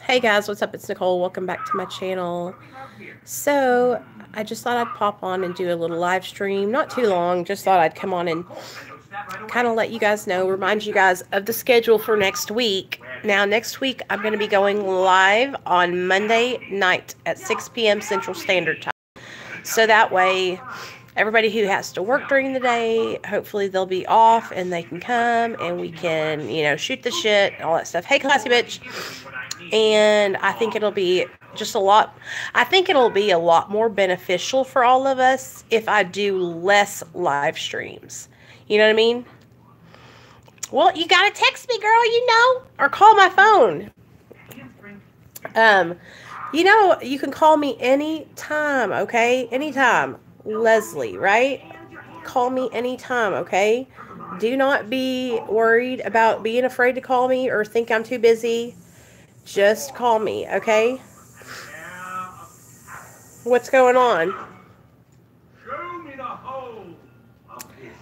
Hey guys, what's up? It's Nicole. Welcome back to my channel. So, I just thought I'd pop on and do a little live stream. Not too long, just thought I'd come on and kind of let you guys know, remind you guys of the schedule for next week. Now, next week, I'm going to be going live on Monday night at 6 p.m. Central Standard Time. So that way, everybody who has to work during the day, hopefully they'll be off and they can come and we can, you know, shoot the shit, all that stuff. Hey, classy bitch. And I think it'll be just a lot, I think it'll be a lot more beneficial for all of us if I do less live streams. You know what I mean? Well, you gotta text me, girl, you know, or call my phone. You know, you can call me anytime, okay? Anytime. Leslie, right? Call me anytime, okay? Do not be worried about being afraid to call me or think I'm too busy. Just call me, okay? What's going on?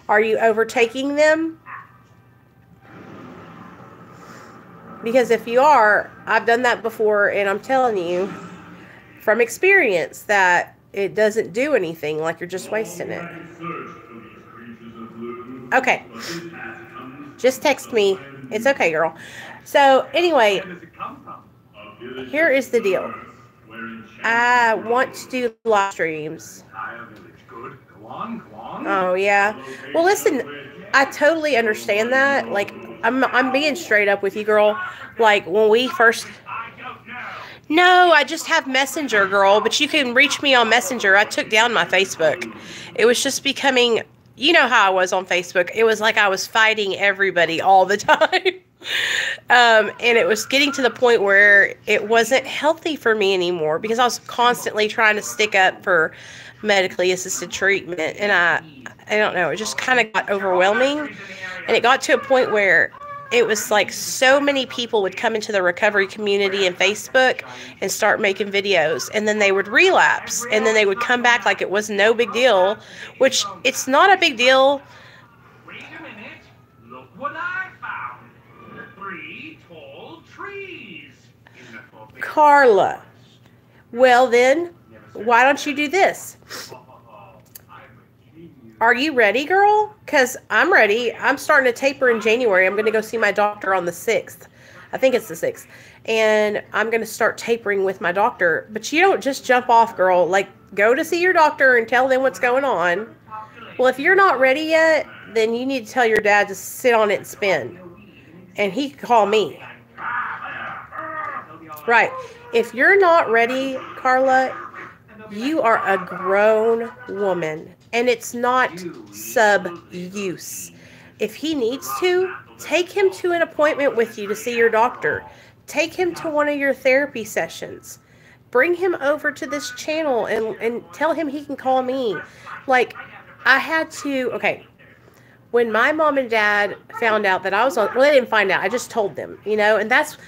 Are you overtaking them? Because if you are, I've done that before, and I'm telling you from experience that it doesn't do anything, like you're just wasting it. Okay. Just text me. It's okay, girl. So, anyway, here is the deal. I want to do live streams. Oh, yeah. Well, listen, I totally understand that. Like, I'm being straight up with you, girl. Like, when we first... No, I just have Messenger, girl, but you can reach me on Messenger. I took down my Facebook. It was just becoming... You know how I was on Facebook. It was like I was fighting everybody all the time. And it was getting to the point where it wasn't healthy for me anymore because I was constantly trying to stick up for medically assisted treatment. And I don't know, it just kind of got overwhelming. And it got to a point where it was like so many people would come into the recovery community and Facebook and start making videos, and then they would relapse, and then they would come back like it was no big deal, which it's not a big deal. Wait a minute. Look what I found. 3 tall trees. Carla. Well then, why don't you do this? Are you ready, girl? Because I'm ready. I'm starting to taper in January. I'm going to go see my doctor on the 6th. I think it's the 6th. And I'm going to start tapering with my doctor. But you don't just jump off, girl. Like, go to see your doctor and tell them what's going on. Well, if you're not ready yet, then you need to tell your dad to sit on it and spin. And he can call me. Right. If you're not ready, Carla, you are a grown woman. And it's not sub-use. If he needs to, take him to an appointment with you to see your doctor. Take him to one of your therapy sessions. Bring him over to this channel and tell him he can call me. Like, I had to, okay, when my mom and dad found out that I was on, well, they didn't find out. I just told them, you know, and that's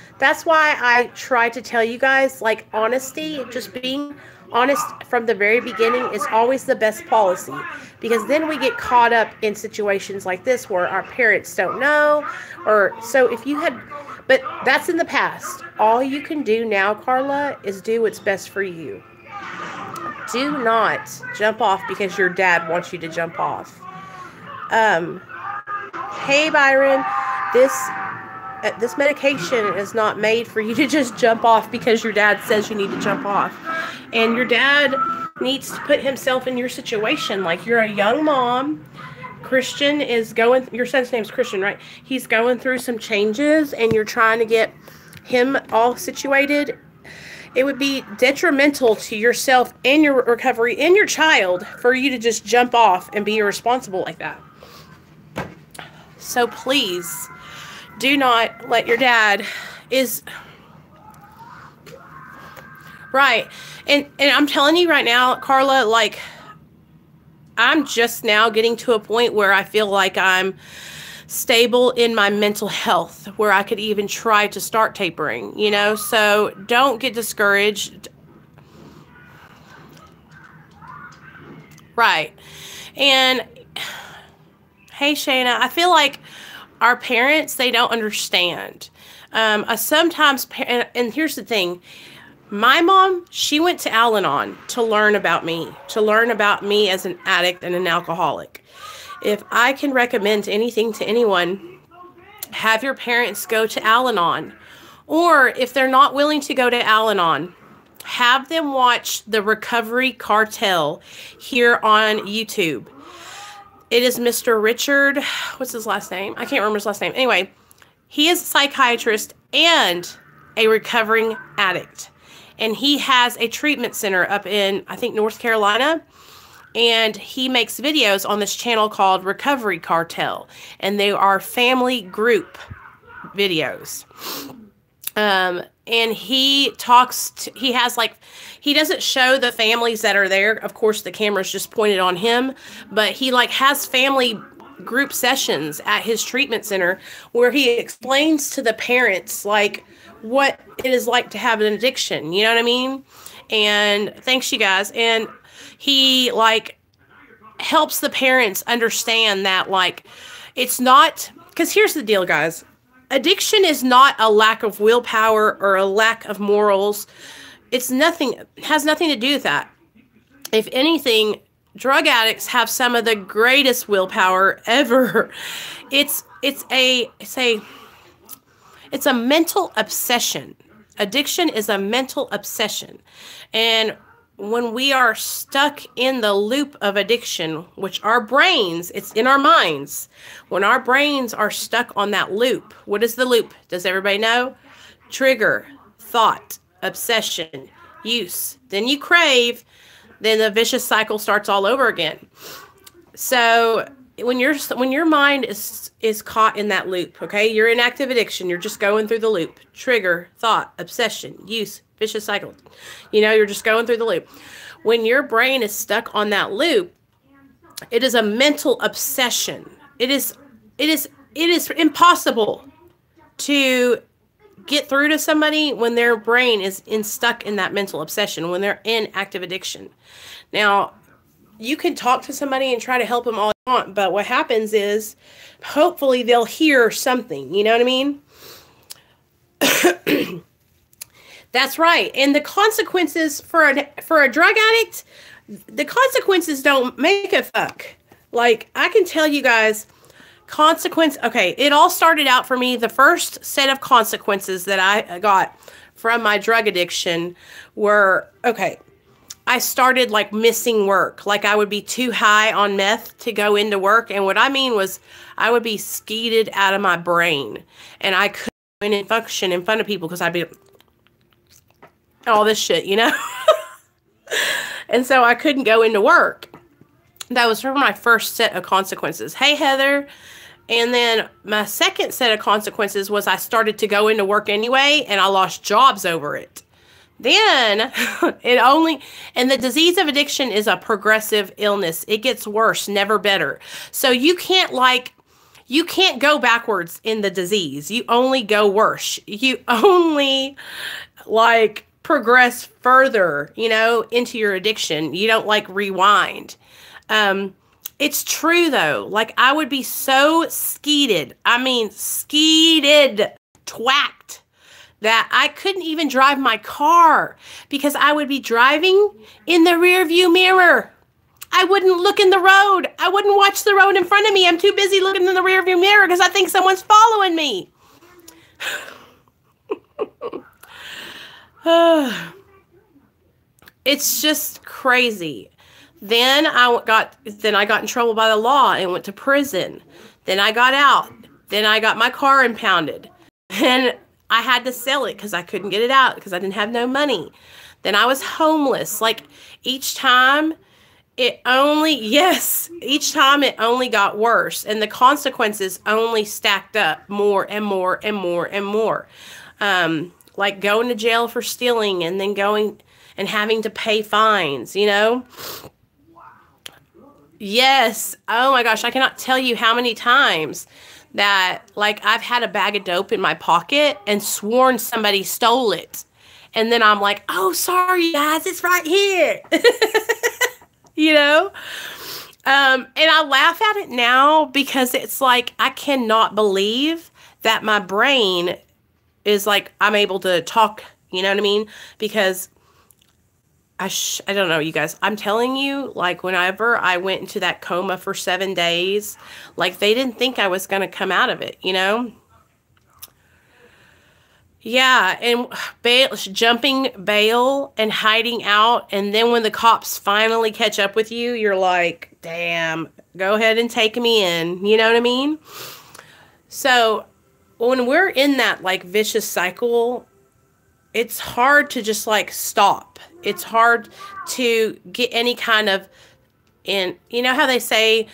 why I try to tell you guys, like, honesty, just being honest from the very beginning is always the best policy, because then we get caught up in situations like this where our parents don't know, or so if you had, but that's in the past. All you can do now, Carla, is do what's best for you. Do not jump off because your dad wants you to jump off. Hey Byron, this medication is not made for you to just jump off because your dad says you need to jump off. And your dad needs to put himself in your situation. Like, you're a young mom. Christian is going, your son's name's Christian, right? He's going through some changes and you're trying to get him all situated. It would be detrimental to yourself and your recovery and your child for you to just jump off and be irresponsible like that. So please, do not let your dad is... Right. And I'm telling you right now, Carla, like, I'm just now getting to a point where I feel like I'm stable in my mental health, where I could even try to start tapering, you know? So don't get discouraged. Right. And hey, Shayna, I feel like our parents, they don't understand. Sometimes, and here's the thing. My mom, she went to Al-Anon to learn about me as an addict and an alcoholic. If I can recommend anything to anyone, have your parents go to Al-Anon. Or if they're not willing to go to Al-Anon, have them watch the Recovery Cartel here on YouTube. It is Mr. Richard, what's his last name? I can't remember his last name. Anyway, he is a psychiatrist and a recovering addict. And he has a treatment center up in, I think, North Carolina. And he makes videos on this channel called Recovery Cartel. And they are family group videos. And he talks, he doesn't show the families that are there. Of course, the camera's just pointed on him. But he has family group sessions at his treatment center where he explains to the parents, what it is like to have an addiction. You know what I mean? And thanks, you guys. And he, helps the parents understand that, it's not... Because here's the deal, guys. Addiction is not a lack of willpower or a lack of morals. Has nothing to do with that. If anything, drug addicts have some of the greatest willpower ever. It's a mental obsession. Addiction is a mental obsession. And when we are stuck in the loop of addiction, which our brains, it's in our minds. When our brains are stuck on that loop, what is the loop? Does everybody know? Trigger, thought, obsession, use. Then you crave, then the vicious cycle starts all over again. So when your mind is caught in that loop, okay, you're in active addiction, you're just going through the loop. Trigger, thought, obsession, use, vicious cycle. You're just going through the loop. When your brain is stuck on that loop, it is a mental obsession. It is impossible to get through to somebody when their brain is stuck in that mental obsession, when they're in active addiction. Now, you can talk to somebody and try to help them all you want, but what happens is, hopefully they'll hear something. You know what I mean? That's right. And the consequences for a drug addict, the consequences don't make a fuck. I can tell you guys, okay, it all started out for me. The first set of consequences that I got from my drug addiction were, okay, I started missing work. I would be too high on meth to go into work. And what I mean was I would be skeeted out of my brain. And I couldn't go in and function in front of people because I'd be all this shit, And so I couldn't go into work. That was for my first set of consequences. Hey, Heather. And then my second set of consequences was I started to go into work anyway, and I lost jobs over it. Then and the disease of addiction is a progressive illness. It gets worse, never better. So you can't go backwards in the disease. You only go worse. You only progress further, into your addiction. You don't rewind. It's true though. I would be so skeeted. I mean, skeeted, twacked, that I couldn't even drive my car because I would be driving in the rear view mirror. I wouldn't look in the road. I wouldn't watch the road in front of me. I'm too busy looking in the rear view mirror because I think someone's following me. It's just crazy. Then I got in trouble by the law and went to prison. Then I got out. Then I got my car impounded. And I had to sell it because I couldn't get it out because I didn't have no money. Then I was homeless. Each time it only got worse. And the consequences only stacked up more and more and more and more. Going to jail for stealing and then going and having to pay fines, Yes. Oh my gosh. I cannot tell you how many times that I've had a bag of dope in my pocket and sworn somebody stole it. And then I'm oh, sorry guys, it's right here. And I laugh at it now because it's like, I cannot believe that my brain is like, I'm able to talk, you know what I mean? Because I don't know, you guys. I'm telling you, like, whenever I went into that coma for 7 days, like, they didn't think I was going to come out of it, you know? Yeah, and jumping bail and hiding out, and then when the cops finally catch up with you, you're like, damn, go ahead and take me in, you know what I mean? So, when we're in that, like, vicious cycle, it's hard to just, like, stop. It's hard to get any kind of, you know how they say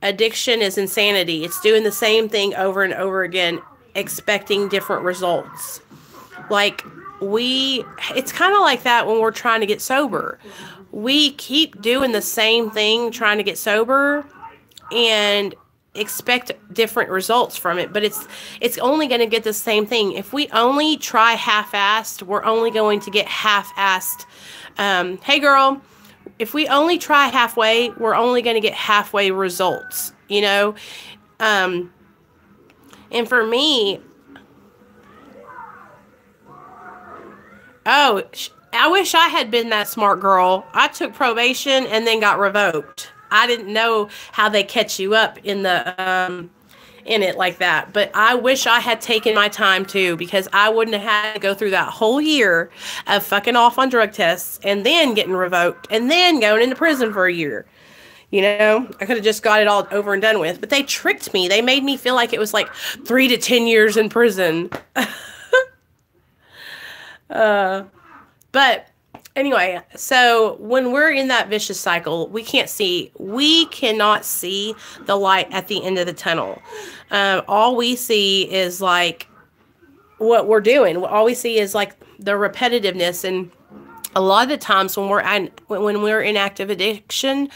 addiction is insanity? It's doing the same thing over and over again, expecting different results. Like, it's kind of like that when we're trying to get sober. We keep doing the same thing, trying to get sober, and expect different results from it, but it's only going to get the same thing. If we only try half-assed, we're only going to get half-assed. Hey girl, if we only try halfway, we're only going to get halfway results, you know? And for me, I wish I had been that smart girl. I took probation and then got revoked. I didn't know how they catch you up in it like that. But I wish I had taken my time too, because I wouldn't have had to go through that whole year of fucking off on drug tests and then getting revoked and then going into prison for a year. You know, I could have just got it all over and done with. But they tricked me. They made me feel like it was like 3 to 10 years in prison. But anyway, so when we're in that vicious cycle, we cannot see the light at the end of the tunnel. All we see is like what we're doing. All we see is like the repetitiveness. And a lot of the times when we're in active addiction,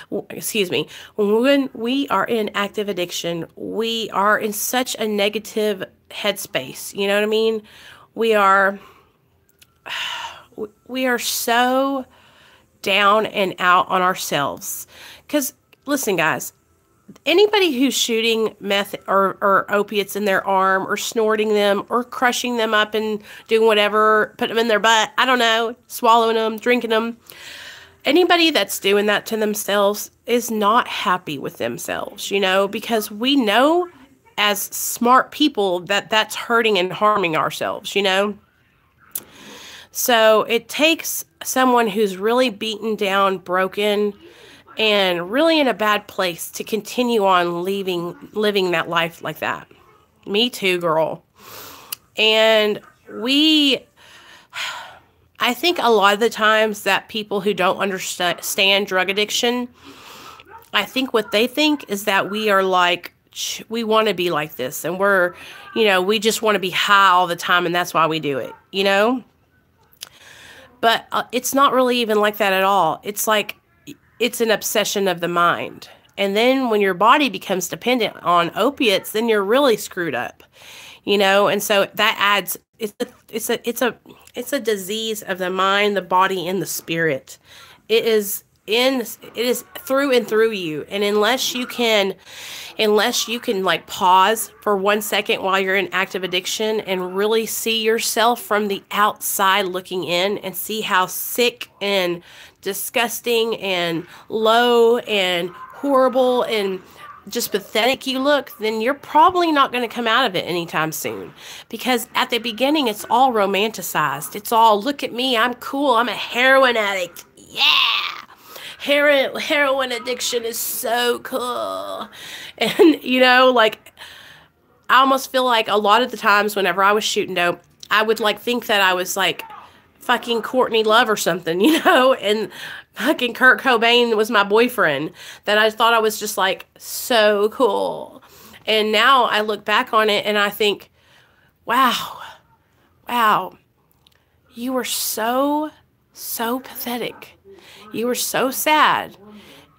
when we are in active addiction, we are in such a negative headspace. You know what I mean? We are so down and out on ourselves. Because, listen, guys, anybody who's shooting meth or opiates in their arm or snorting them or crushing them up and doing whatever, putting them in their butt, I don't know, swallowing them, drinking them, anybody that's doing that to themselves is not happy with themselves, you know, because we know as smart people that that's hurting and harming ourselves, you know. So it takes someone who's really beaten down, broken, and really in a bad place to continue on living that life like that. Me too, girl. And I think a lot of the times that people who don't understand drug addiction, I think what they think is that we are like, we want to be like this, and we're, you know, we just want to be high all the time, and that's why we do it, you know? But it's not really even like that at all. It's like, it's an obsession of the mind. And then when your body becomes dependent on opiates, then you're really screwed up, you know? And so that adds, it's a disease of the mind, the body, and the spirit. It is through and through you. And unless you can like pause for 1 second while you're in active addiction and really see yourself from the outside looking in and see how sick and disgusting and low and horrible and just pathetic you look, then you're probably not going to come out of it anytime soon. Because at the beginning, it's all romanticized. It's all, look at me, I'm cool, I'm a heroin addict. Yeah! Heroin addiction is so cool. And, you know, like, I almost feel like a lot of the times whenever I was shooting dope, I would, like, think that I was, like, fucking Courtney Love or something, you know? And fucking Kurt Cobain was my boyfriend. That I thought I was just, like, so cool. And now I look back on it and I think, wow, you were so pathetic. You were so sad.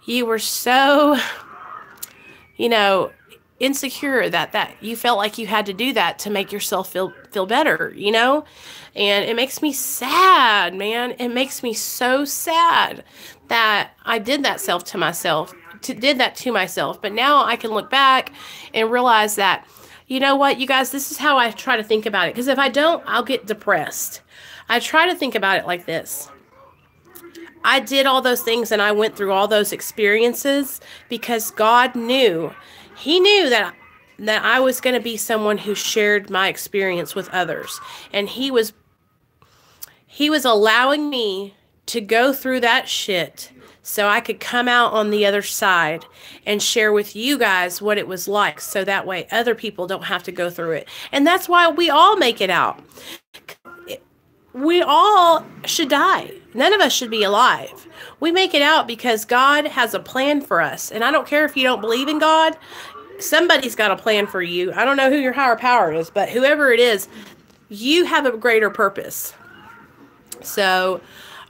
You were so, you know, insecure that you felt like you had to do that to make yourself feel better, you know? And it makes me sad, man. It makes me so sad that I did that to myself did that to myself. But now I can look back and realize that, you know what, you guys, this is how I try to think about it. Because if I don't, I'll get depressed. I try to think about it like this. I did all those things and I went through all those experiences because God knew. He knew that I was going to be someone who shared my experience with others. And he was allowing me to go through that shit so I could come out on the other side and share with you guys what it was like, so that way other people don't have to go through it. And that's why we all make it out. We all should die. None of us should be alive. We make it out because God has a plan for us. And I don't care if you don't believe in God. Somebody's got a plan for you. I don't know who your higher power is, but whoever it is, you have a greater purpose. So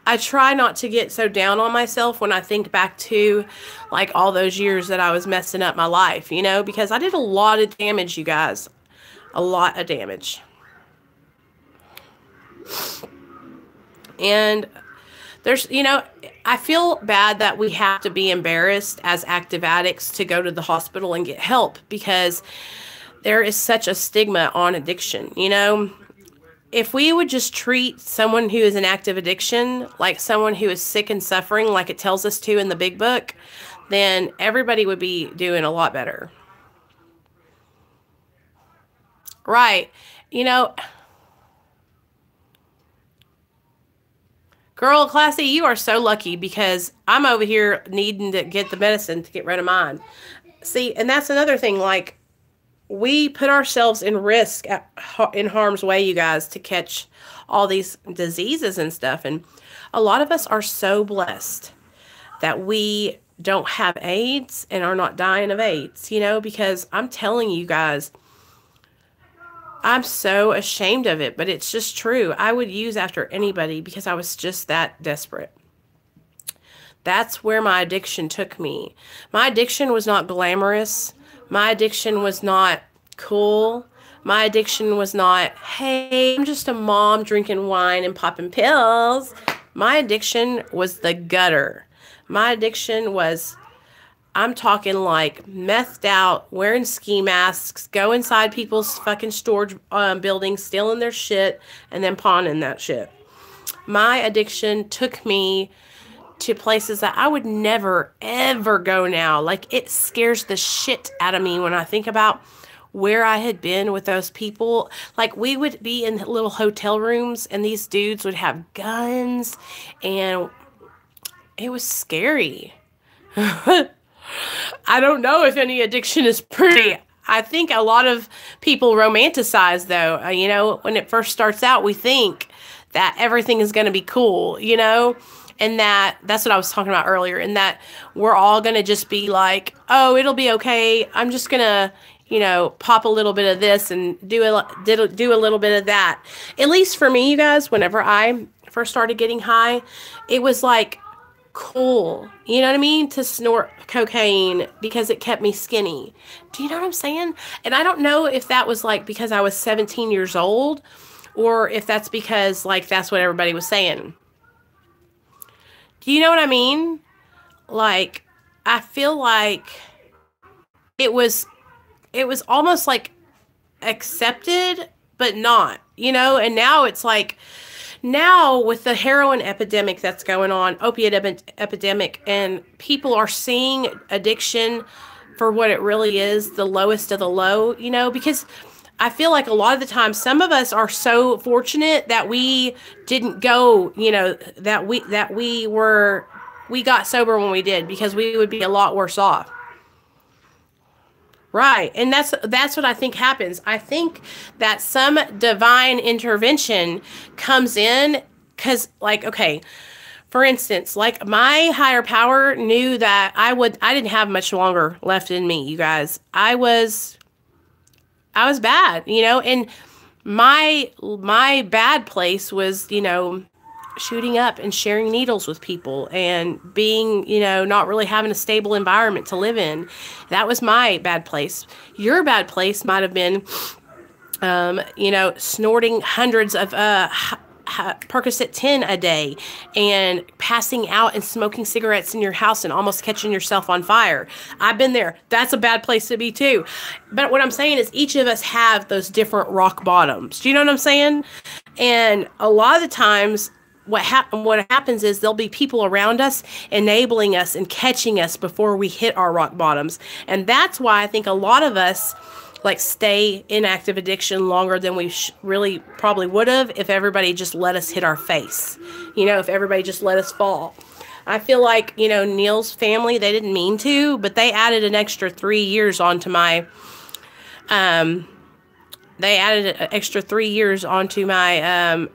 I try not to get so down on myself when I think back to like all those years that I was messing up my life, you know, because I did a lot of damage, you guys. A lot of damage. And there's, you know, I feel bad that we have to be embarrassed as active addicts to go to the hospital and get help, because there is such a stigma on addiction. You know, if we would just treat someone who is in active addiction like someone who is sick and suffering, like it tells us to in the big book, then everybody would be doing a lot better. Right. You know, girl, Classy, you are so lucky, because I'm over here needing to get the medicine to get rid of mine. See, and that's another thing. Like, we put ourselves in risk, in harm's way, you guys, to catch all these diseases and stuff. And a lot of us are so blessed that we don't have AIDS and are not dying of AIDS, you know, because I'm telling you guys, I'm so ashamed of it, but it's just true. I would use after anybody because I was just that desperate. That's where my addiction took me. My addiction was not glamorous. My addiction was not cool. My addiction was not, hey, I'm just a mom drinking wine and popping pills. My addiction was the gutter. My addiction was, I'm talking like methed out, wearing ski masks, go inside people's fucking storage buildings, stealing their shit, and then pawning that shit. My addiction took me to places that I would never, ever go now. Like, it scares the shit out of me when I think about where I had been with those people. Like, we would be in little hotel rooms, and these dudes would have guns, and it was scary. I don't know if any addiction is pretty. I think a lot of people romanticize, though. You know, when it first starts out, we think that everything is going to be cool, you know, and that's what I was talking about earlier, and that we're all going to just be like, oh, it'll be okay. I'm just going to, you know, pop a little bit of this and do a little bit of that. At least for me, you guys, whenever I first started getting high, it was like cool, you know what I mean, to snort cocaine because it kept me skinny. Do you know what I'm saying? And I don't know if that was like because I was 17 years old, or if that's because like that's what everybody was saying. Do you know what I mean? Like, I feel like it was almost like accepted, but not, you know. And now it's like, now with the heroin epidemic that's going on, opiate epidemic, and people are seeing addiction for what it really is, the lowest of the low, you know, because I feel like a lot of the time, some of us are so fortunate that we didn't go, you know, that we got sober when we did, because we would be a lot worse off. Right. And that's what I think happens. I think that some divine intervention comes in because, like, okay, for instance, like, my higher power knew that I didn't have much longer left in me, you guys. I was bad, you know, and my bad place was, you know, shooting up and sharing needles with people and being, you know, not really having a stable environment to live in. That was my bad place. Your bad place might have been, you know, snorting hundreds of Percocet 10 a day and passing out and smoking cigarettes in your house and almost catching yourself on fire. I've been there. That's a bad place to be too. But what I'm saying is each of us have those different rock bottoms. Do you know what I'm saying? And a lot of the times what happens is there'll be people around us enabling us and catching us before we hit our rock bottoms. And that's why I think a lot of us like stay in active addiction longer than we really probably would have if everybody just let us hit our face. You know, if everybody just let us fall. I feel like, you know, Neil's family, they didn't mean to, but they added an extra 3 years onto my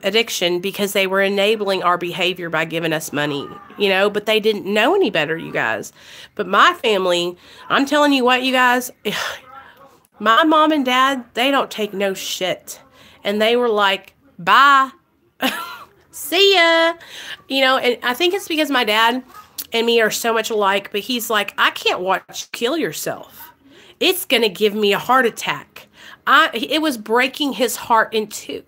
addiction because they were enabling our behavior by giving us money, you know, but they didn't know any better, you guys. But my family, I'm telling you what, you guys, my mom and dad, they don't take no shit. And they were like, bye. See ya. You know, and I think it's because my dad and me are so much alike, but he's like, I can't watch you kill yourself. It's going to give me a heart attack. It was breaking his heart in two.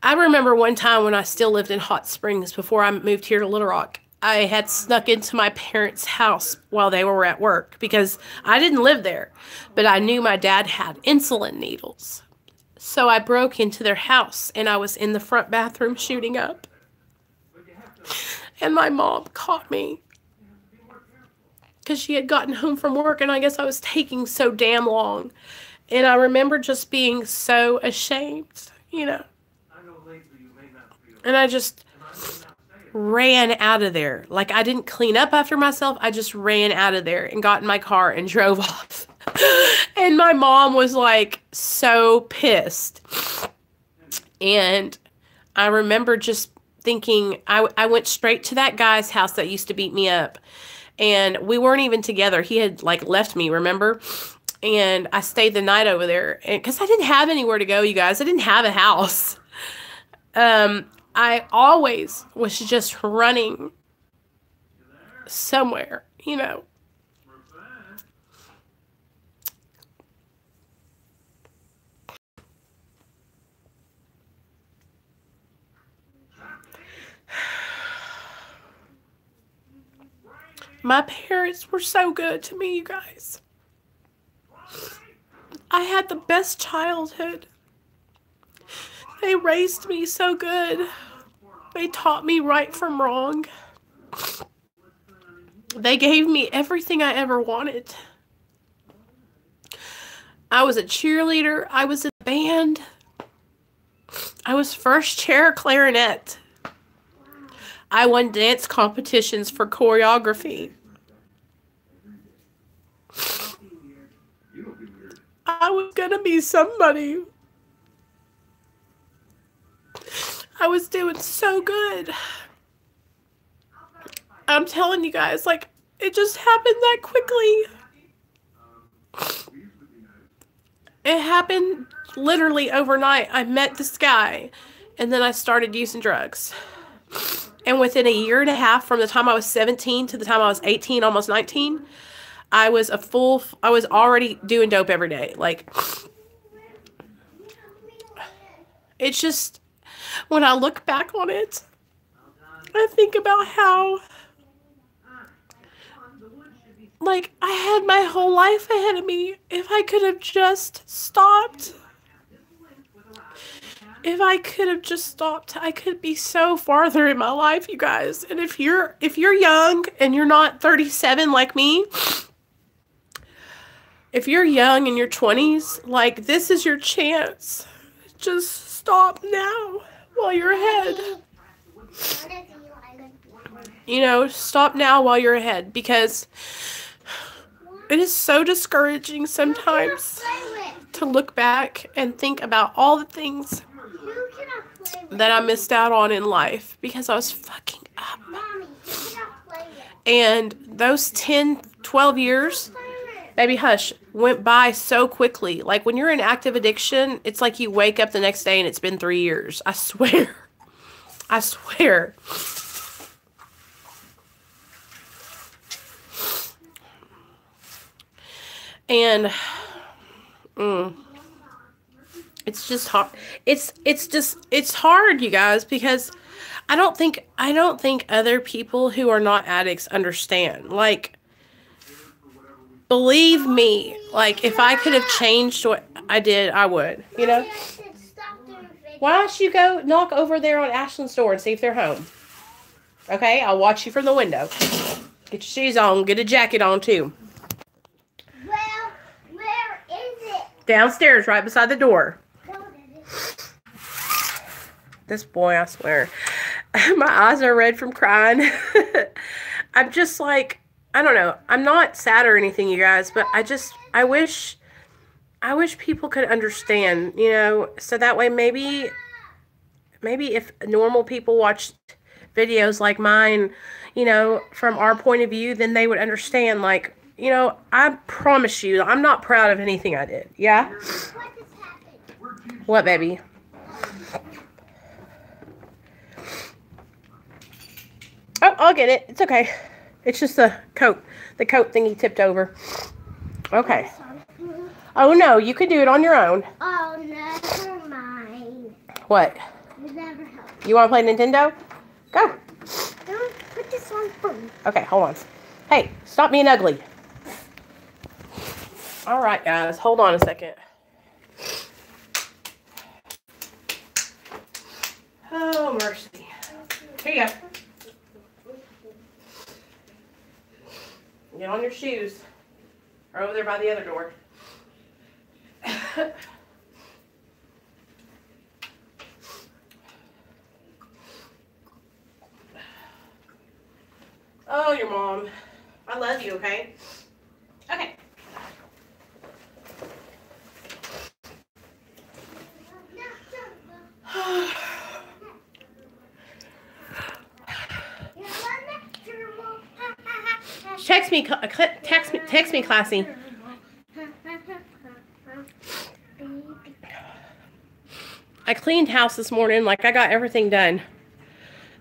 I remember one time when I still lived in Hot Springs before I moved here to Little Rock. I had snuck into my parents' house while they were at work because I didn't live there, but I knew my dad had insulin needles. So I broke into their house and I was in the front bathroom shooting up. And my mom caught me because she had gotten home from work and I guess I was taking so damn long. And I remember just being so ashamed, you know. And I just ran out of there. Like I didn't clean up after myself. I just ran out of there and got in my car and drove off. And my mom was like so pissed. And I remember just thinking, I went straight to that guy's house that used to beat me up. And we weren't even together. He had like left me, remember? And I stayed the night over there. And because I didn't have anywhere to go, you guys. I didn't have a house. I always was just running somewhere, you know. My parents were so good to me, you guys. I had the best childhood. They raised me so good. They taught me right from wrong. They gave me everything I ever wanted. I was a cheerleader. I was in a band. I was first chair clarinet. I won dance competitions for choreography. I was gonna be somebody. I was doing so good. I'm telling you guys, like, it just happened that quickly. It happened literally overnight. I met this guy, and then I started using drugs. And within a year and a half, from the time I was 17 to the time I was 18, almost 19, I was already doing dope every day. Like, it's just, when I look back on it, I think about how, like, I had my whole life ahead of me. If I could have just stopped. If I could have just stopped, I could be so farther in my life, you guys. And if you're young and you're not 37 like me, if you're young in your 20s, like, this is your chance. Just stop now while you're ahead. You know, stop now while you're ahead, because it is so discouraging sometimes to look back and think about all the things that I missed out on in life because I was fucking up. And those 10, 12 years, baby hush, went by so quickly. Like, when you're in active addiction, it's like you wake up the next day and it's been 3 years. I swear. I swear. And it's just hard. It's hard, you guys, because I don't think other people who are not addicts understand. Like, believe me, like, if I could have changed what I did, I would, you know? Why don't you go knock over there on Ashland's door and see if they're home? Okay, I'll watch you from the window. Get your shoes on, get a jacket on too. Well, where is it? Downstairs, right beside the door. This boy, I swear. My eyes are red from crying. I'm just like, I don't know. I'm not sad or anything, you guys, but I wish people could understand, you know, so that way maybe if normal people watched videos like mine, you know, from our point of view, then they would understand, like, you know, I promise you, I'm not proud of anything I did. Yeah? What just happened? What, baby? Oh, I'll get it. It's okay. It's just the coat thingy tipped over. Okay. Oh, no, you can do it on your own. Oh, never mind. What? It never helped. You want to play Nintendo? Go. Don't put this on phone. Okay, hold on. Hey, stop being ugly. All right, guys, hold on a second. Oh, mercy. Here you go. Get on your shoes. Or over there by the other door. Oh, your mom. I love you, okay? Okay. Text me, Classy. I cleaned house this morning, like I got everything done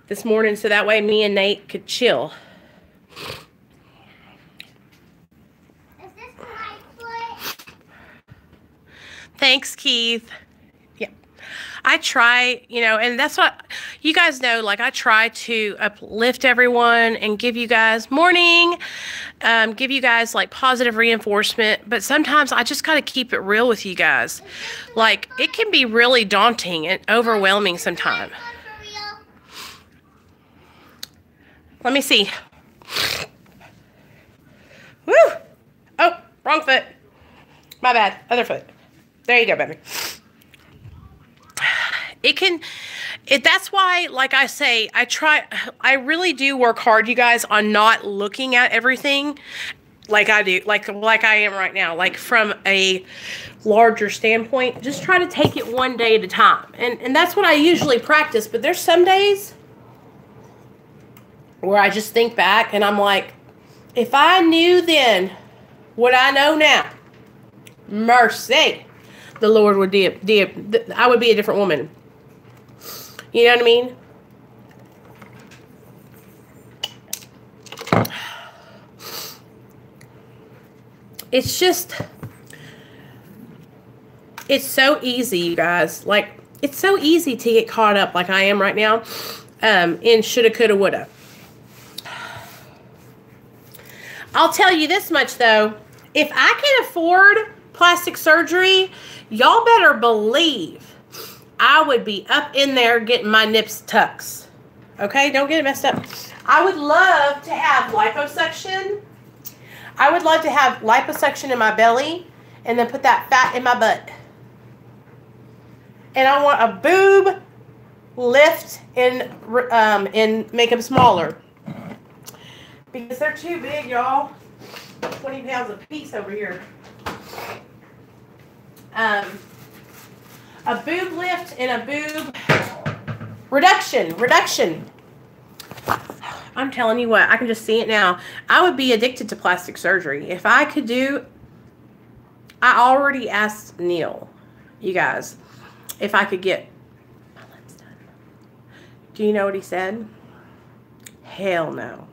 this morning, so that way me and Nate could chill. Is this my foot? Thanks, Keith. Yeah. I try, you know, and that's what you guys know, like I try to uplift everyone and give you guys morning, give you guys like positive reinforcement, but sometimes I just got to keep it real with you guys. Like, it can be really daunting and overwhelming sometimes. Let me see. Woo! Oh, wrong foot. My bad. Other foot. There you go, baby. That's why, like I say, I really do work hard, you guys, on not looking at everything like I do, like I am right now, like from a larger standpoint. Just try to take it one day at a time. And that's what I usually practice, but there's some days where I just think back and I'm like, if I knew then what I know now, mercy, the Lord would I would be a different woman. You know what I mean? It's just, it's so easy, you guys. Like, it's so easy to get caught up like I am right now in shoulda, coulda, woulda. I'll tell you this much, though. If I can afford plastic surgery, y'all better believe I would be up in there getting my nips tucks. Okay? Don't get it messed up. I would love to have liposuction. I would love to have liposuction in my belly and then put that fat in my butt. And I want a boob lift and make them smaller. Because they're too big, y'all. 20 pounds a piece over here. A boob lift and a boob reduction. I'm telling you what, I can just see it now. I would be addicted to plastic surgery. If I could do, I already asked Neil, you guys, if I could get my lips done. Do you know what he said? Hell no.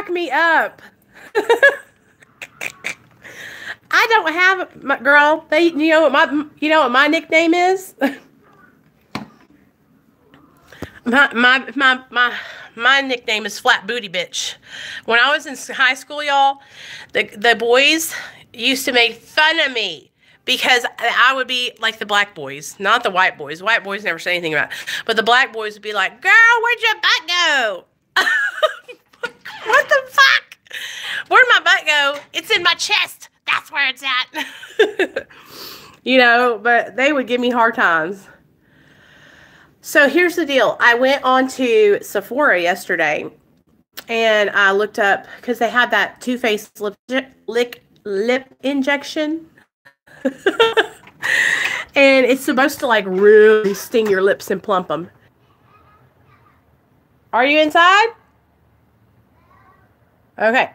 crack me up. I don't have my girl. You know what my nickname is. My nickname is Flat Booty Bitch. When I was in high school, y'all, the boys used to make fun of me because I would be like the black boys, not the white boys. White boys never say anything about it. But the black boys would be like, girl, where'd your butt go? What the fuck? Where'd my butt go? It's in my chest. That's where it's at. You know, but they would give me hard times. So here's the deal. I went on to Sephora yesterday and I looked up because they had that Too Faced lip injection. And it's supposed to like really sting your lips and plump them. Are you inside? Okay.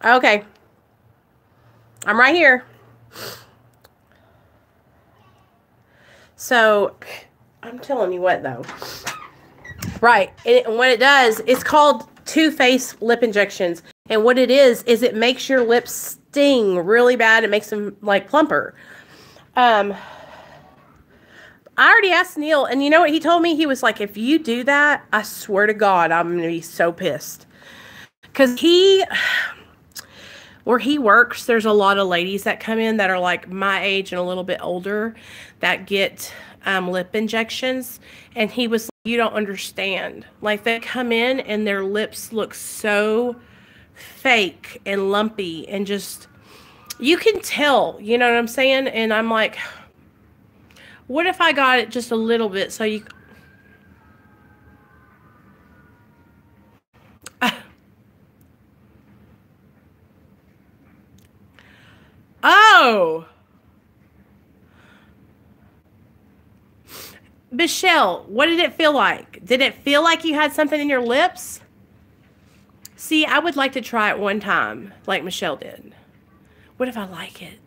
Okay. I'm right here. So, I'm telling you what, though. Right. And what it does, it's called Too Faced lip injections. And what it is it makes your lips sting really bad. It makes them, like, plumper. I already asked Neil, and you know what he told me? He was like, if you do that, I swear to God, I'm going to be so pissed. Because where he works, there's a lot of ladies that come in that are like my age and a little bit older that get lip injections. And he was like, you don't understand. Like, they come in and their lips look so fake and lumpy and just, you can tell, you know what I'm saying? And I'm like, what if I got it just a little bit so you... Oh! Michelle, what did it feel like? Did it feel like you had something in your lips? See, I would like to try it one time, like Michelle did. What if I like it?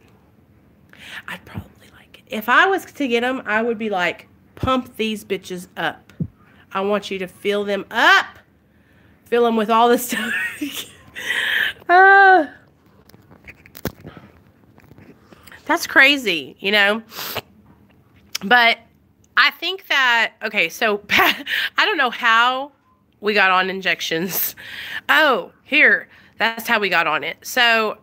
I'd probably like it. If I was to get them, I would be like, pump these bitches up. I want you to fill them up. Fill them with all this stuff. That's crazy, you know? But I think that, okay, so I don't know how we got on injections. Oh, here, that's how we got on it. So,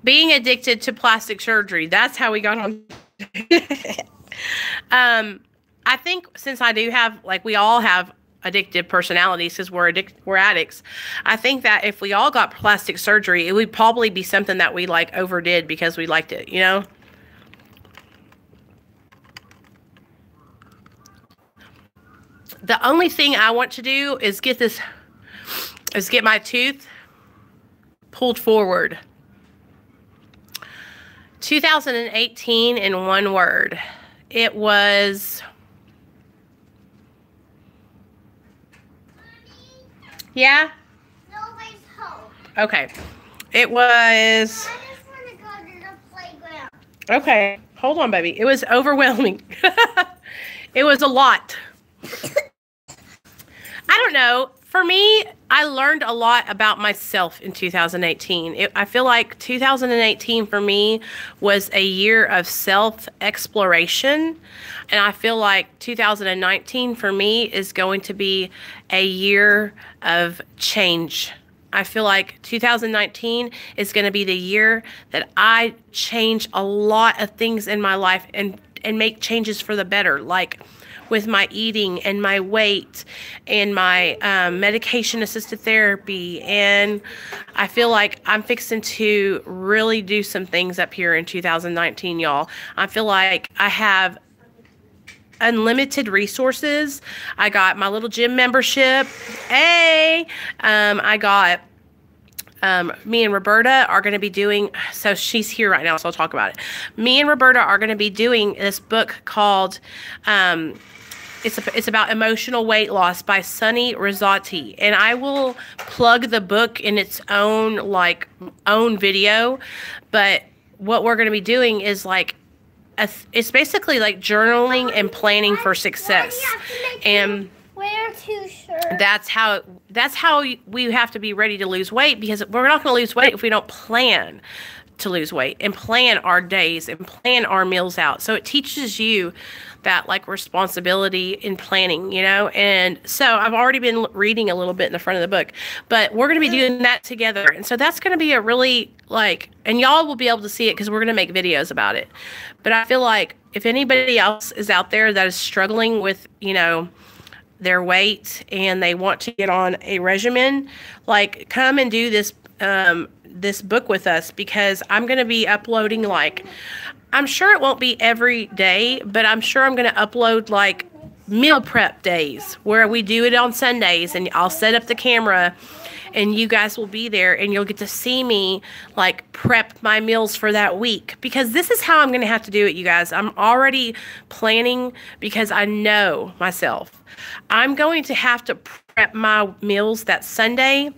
being addicted to plastic surgery, that's how we got on. I think since I do have, like, we all have addictive personalities because we're addicts. I think that if we all got plastic surgery, it would probably be something that we like overdid because we liked it, you know? The only thing I want to do is get my tooth pulled forward. 2018 in one word. It was... Yeah? Nobody's home. Okay. It was... I just want to go to the playground. Okay. Hold on, baby. It was overwhelming. It was a lot. I don't know. For me, I learned a lot about myself in 2018. I feel like 2018 for me was a year of self-exploration. And I feel like 2019 for me is going to be a year of change. I feel like 2019 is going to be the year that I change a lot of things in my life and make changes for the better. Like with my eating and my weight and my medication-assisted therapy. And I feel like I'm fixing to really do some things up here in 2019, y'all. I feel like I have unlimited resources. I got my little gym membership. Hey! I got... me and Roberta are going to be doing, so she's here right now, so I'll talk about it. Me and Roberta are going to be doing this book called, it's about emotional weight loss by Sunny Rosati. And I will plug the book in its own, own video. But what we're going to be doing is, it's basically like journaling and planning for success. And wear 2 shirts. that's how we have to be ready to lose weight, because we're not going to lose weight if we don't plan to lose weight and plan our days and plan our meals out. So it teaches you that like responsibility in planning, you know. And so I've already been reading a little bit in the front of the book, but we're going to be doing that together. And so that's going to be a really like, and y'all will be able to see it because we're going to make videos about it. But I feel like if anybody else is out there that is struggling with, you know, their weight and they want to get on a regimen, like come and do this this book with us, because I'm going to be uploading, like, I'm sure it won't be every day, but I'm sure I'm going to upload like meal prep days where we do it on Sundays, and I'll set up the camera and you guys will be there and you'll get to see me like prep my meals for that week, because this is how I'm going to have to do it, you guys. I'm already planning because I know myself. I'm going to have to prep my meals that Sunday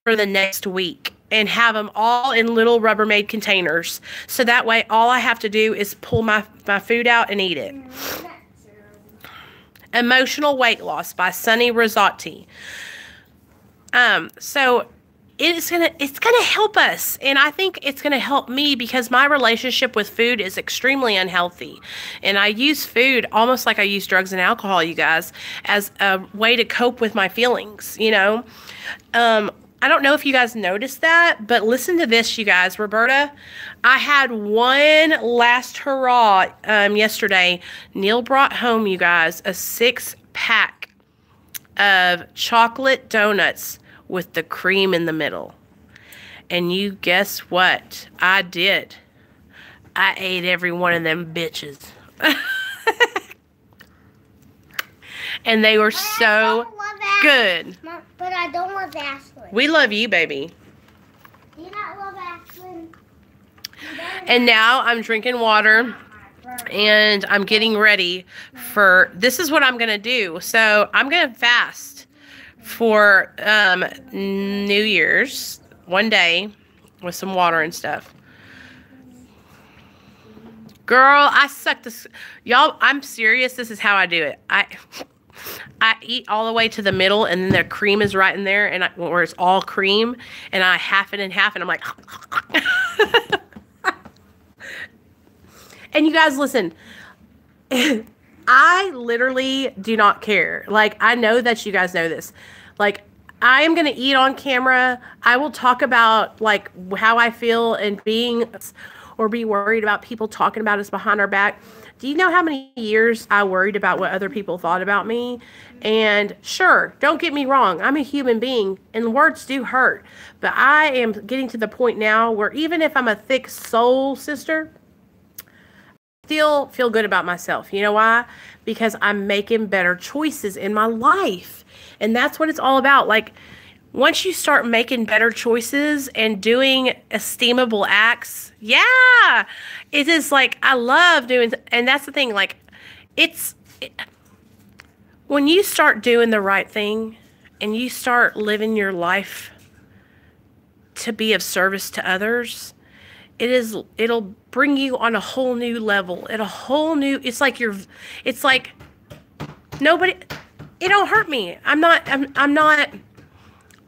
for the next week and have them all in little Rubbermaid containers. So that way all I have to do is pull my food out and eat it. Emotional Weight Loss by Sunny Rosati. So it's gonna help us, and I think it's gonna help me because my relationship with food is extremely unhealthy, and I use food almost like I use drugs and alcohol, you guys, as a way to cope with my feelings, you know. I don't know if you guys noticed that, but listen to this, you guys. Roberta, I had one last hurrah yesterday. Neil brought home, you guys, a 6-pack of chocolate donuts with the cream in the middle. And you guess what? I did. I ate every one of them bitches. And they were so good. Mom, but I don't love Ashlyn. We love you, baby. Do you not love Ashlyn? And now I'm drinking water and I'm getting ready for, this is what I'm going to do. So I'm going to fast for New Year's, one day with some water and stuff. Girl, I suck this. Y'all, I'm serious. This is how I do it. I eat all the way to the middle, and then the cream is right in there, and where it's all cream, and I half it in half, and I'm like, and you guys listen, I literally do not care. Like, I know that you guys know this. Like, I am going to eat on camera. I will talk about like how I feel and being, or be worried about people talking about us behind our back. Do you know how many years I worried about what other people thought about me? And sure, don't get me wrong, I'm a human being and words do hurt. But I am getting to the point now where even if I'm a thick soul sister, I still feel good about myself. You know why? Because I'm making better choices in my life. And that's what it's all about. Like, once you start making better choices and doing esteemable acts, yeah, it is like, I love doing, and that's the thing, like, when you start doing the right thing and you start living your life to be of service to others, it'll bring you on a whole new level, at a whole new, it's like nobody, it don't hurt me.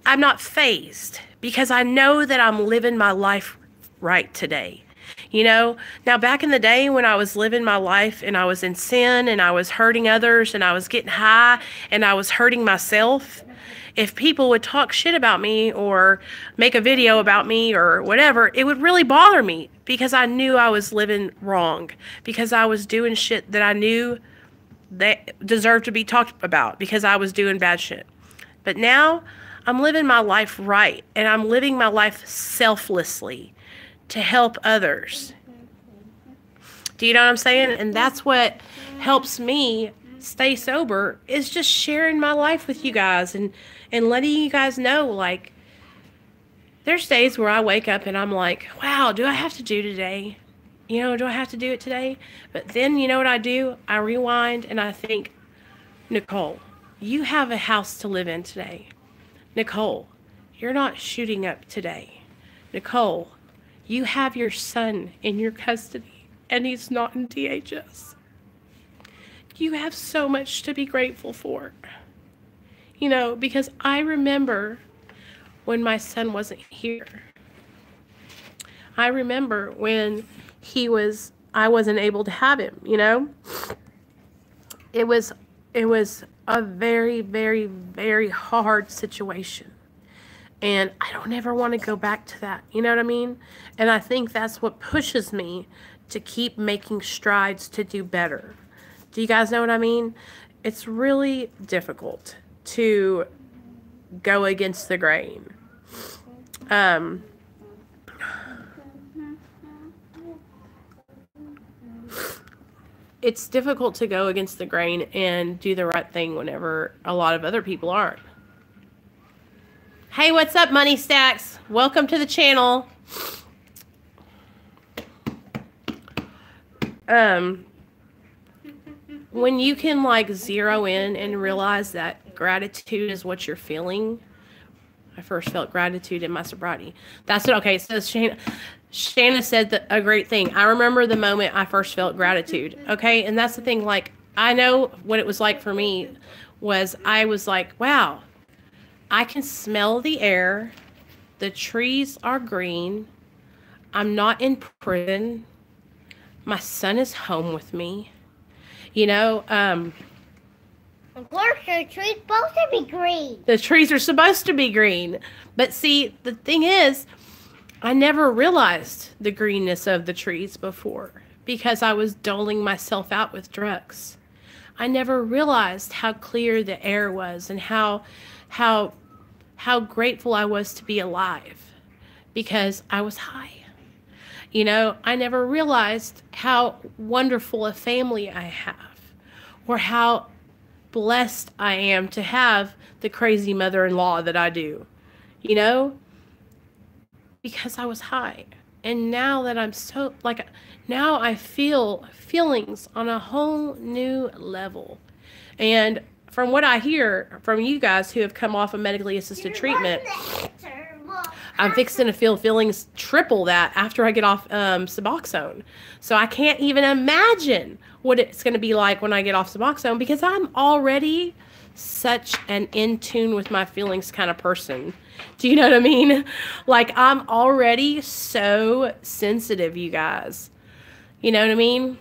I'm not fazed because I know that I'm living my life right today. You know, now back in the day when I was living my life and I was in sin and I was hurting others and I was getting high and I was hurting myself, if people would talk shit about me or make a video about me or whatever, it would really bother me because I knew I was living wrong, because I was doing shit that I knew that deserved to be talked about because I was doing bad shit. But now I'm living my life right, and I'm living my life selflessly to help others. Do you know what I'm saying? And that's what helps me stay sober, is just sharing my life with you guys and letting you guys know, like, there's days where I wake up and I'm like, wow, do I have to do today? You know, do I have to do it today? But then, you know what I do? I rewind and I think, Nicole, you have a house to live in today. Nicole, you're not shooting up today. Nicole, you have your son in your custody. and he's not in DHS. You have so much to be grateful for. You know, because I remember when my son wasn't here. I remember when I wasn't able to have him, you know? It was a very, very, very hard situation. And I don't ever want to go back to that. You know what I mean? And I think that's what pushes me to keep making strides to do better. Do you guys know what I mean? It's really difficult to go against the grain. It's difficult to go against the grain and do the right thing whenever a lot of other people aren't. Hey, what's up, Money Stacks? Welcome to the channel. When you can like zero in and realize that gratitude is what you're feeling. I first felt gratitude in my sobriety. That's it. Okay, so Shanna said a great thing. I remember the moment I first felt gratitude. Okay, and that's the thing. Like, I know what it was like for me was I was like, wow, I can smell the air. The trees are green. I'm not in prison. My son is home with me. You know, of course, the tree's supposed to be green. The trees are supposed to be green. But see, the thing is, I never realized the greenness of the trees before because I was doling myself out with drugs. I never realized how clear the air was and how grateful I was to be alive because I was high. You know, I never realized how wonderful a family I have or how blessed I am to have the crazy mother-in-law that I do, you know, because I was high. And now that I'm so, like, now I feel feelings on a whole new level. And from what I hear from you guys who have come off of medically assisted treatment, I'm fixing to feel feelings triple that after I get off Suboxone. So I can't even imagine what it's going to be like when I get off Suboxone because I'm already such an in tune with my feelings kind of person. Do you know what I mean? Like, I'm already so sensitive, you guys. You know what I mean?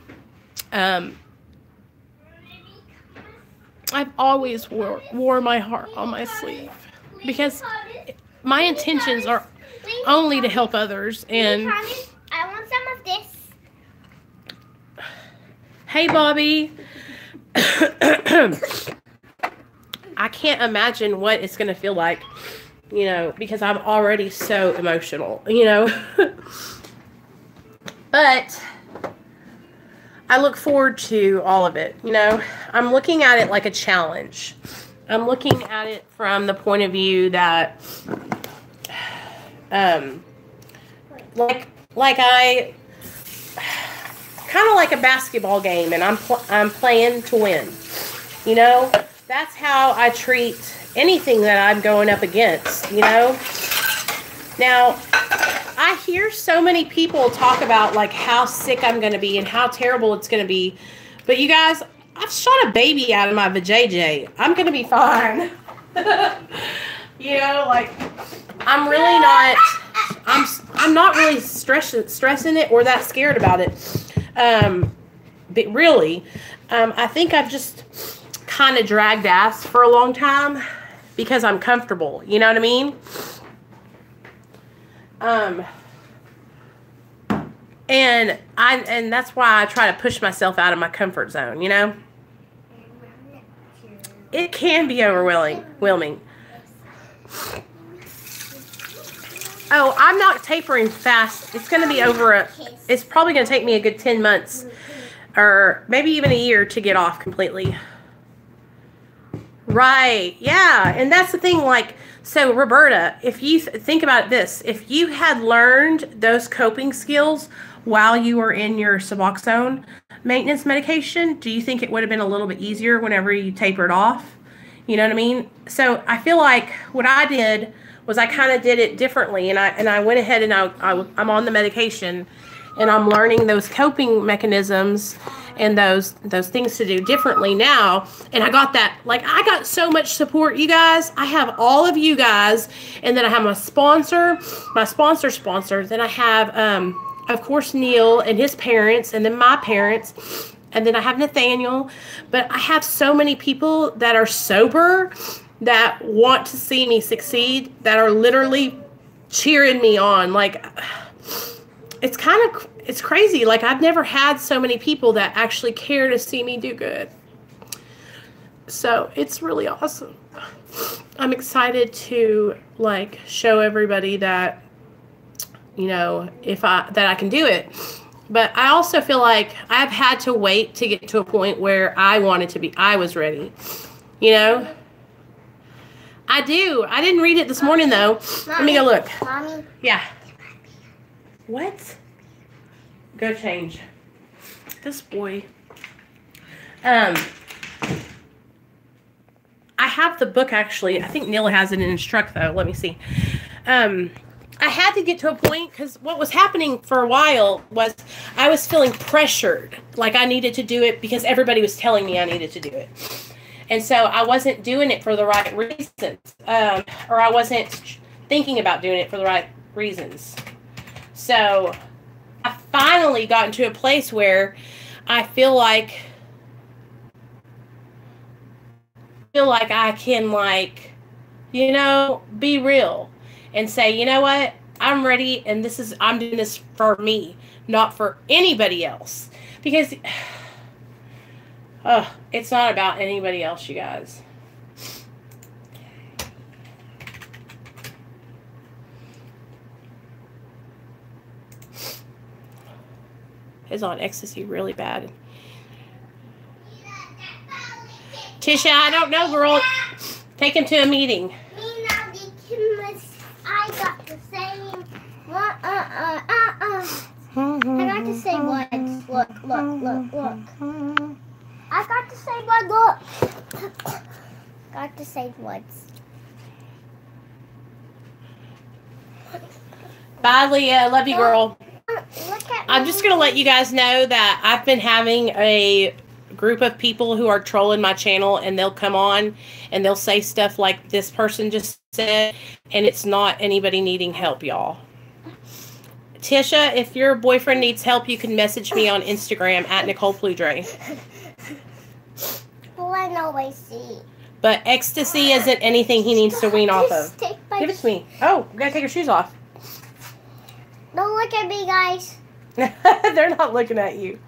I've always wore my heart on my sleeve because my intentions are only to help others. And I want some of this. Hey, Bobby. I can't imagine what it's going to feel like, you know, because I'm already so emotional, you know. But I look forward to all of it, you know. I'm looking at it like a challenge. I'm looking at it from the point of view that, like I, kind of like a basketball game, and I'm playing to win. You know, that's how I treat anything that I'm going up against. You know. Now, I hear so many people talk about like how sick I'm going to be and how terrible it's going to be, but you guys, I've shot a baby out of my vajayjay. I'm going to be fine. You know, like, I'm really not, I'm not really stressing it or that scared about it. But really, I think I've just kind of dragged ass for a long time because I'm comfortable. You know what I mean? And that's why I try to push myself out of my comfort zone, you know? It can be overwhelming. Oh, I'm not tapering fast. It's going to be it's probably going to take me a good 10 months or maybe even a year to get off completely. Right. Yeah. And that's the thing, like, so Roberta, if you think about this, if you had learned those coping skills while you were in your Suboxone maintenance medication, do you think it would have been a little bit easier whenever you tapered off? You know what I mean? So I feel like what I did was I kind of did it differently, and I went ahead and I'm on the medication, and I'm learning those coping mechanisms and those things to do differently now. And I got that, like, I got so much support, you guys. I have all of you guys, and then I have my sponsor, then I have of course Neil and his parents, and then my parents, and then I have Nathaniel. But I have so many people that are sober, that want to see me succeed, that are literally cheering me on. Like, it's crazy. Like, I've never had so many people that actually care to see me do good. So it's really awesome. I'm excited to, like, show everybody that, you know, that I can do it. But I also feel like I've had to wait to get to a point where I was ready. You know? I do. I didn't read it this morning, though. Let me go look. Mommy? Yeah. What? Go change. This boy. I have the book, actually. I think Neil has it in Instruct, though. Let me see. I had to get to a point, because what was happening for a while was I was feeling pressured. Like I needed to do it because everybody was telling me I needed to do it. And so I wasn't doing it for the right reasons. Or I wasn't thinking about doing it for the right reasons. So I finally got into a place where I feel like I can, like, you know, be real and say, you know what, I'm ready, and I'm doing this for me, not for anybody else. Because it's not about anybody else, you guys. Is on ecstasy really bad. Tisha, I don't know, girl. Take him to a meeting. I got the same. I got the same ones. Look. I got the same one. Look. Got the same ones. Bye, Leah. Love you, girl. Look at I'm just going to let you guys know that I've been having a group of people who are trolling my channel, and they'll come on and they'll say stuff like this person just said, and it's not anybody needing help, y'all. Tisha, if your boyfriend needs help, you can message me on Instagram at Nicole Pludre. Well, I know I see. But ecstasy isn't anything he needs to wean off of. Give it to me. Oh, you gotta take your shoes off. Don't look at me, guys. They're not looking at you.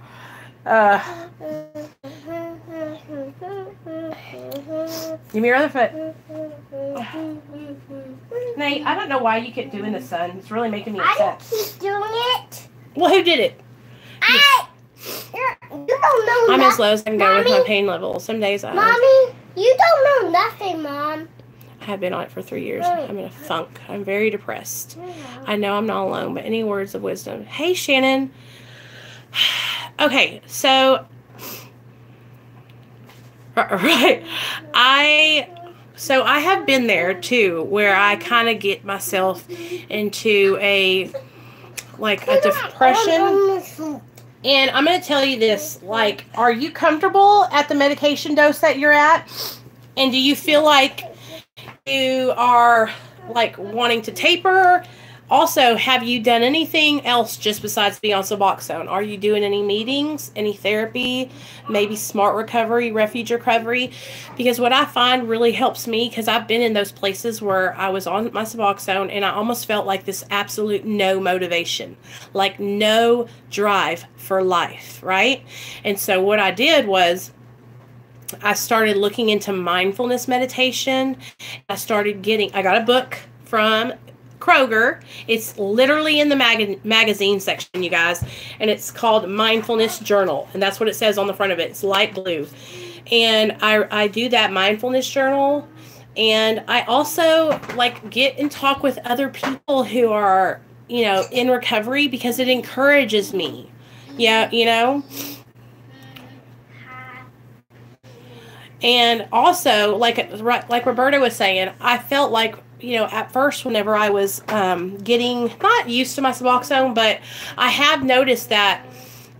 Give me your other foot. Nate, I don't know why you keep doing this, son. It's really making me upset. I don't keep doing it. Well, who did it? You don't know I'm nothing. as low as I can go with my pain level. Some days Mommy, you don't know nothing, Mom. I have been on it for 3 years. I'm in a funk. I'm very depressed. I know I'm not alone, but any words of wisdom? Hey, Shannon. Okay, so right, I have been there too, where I kind of get myself into a depression. And I'm going to tell you this, like, are you comfortable at the medication dose that you're at? And do you feel like you are, like, wanting to taper? Also, have you done anything else just besides being on Suboxone? Are you doing any meetings, any therapy, maybe smart recovery, refuge recovery? Because what I find really helps me, because I've been in those places where I was on my Suboxone and I almost felt like this absolute no motivation, like no drive for life, right? And so what I did was I started looking into mindfulness meditation. I got a book from Kroger. It's literally in the magazine section, you guys, and it's called Mindfulness Journal, and that's what it says on the front of it. It's light blue. And I do that mindfulness journal, and I also, like, get and talk with other people who are, you know, in recovery, because it encourages me. Yeah, you know. And also, like Roberta was saying, I felt like at first, whenever I was getting not used to my Suboxone, but I have noticed that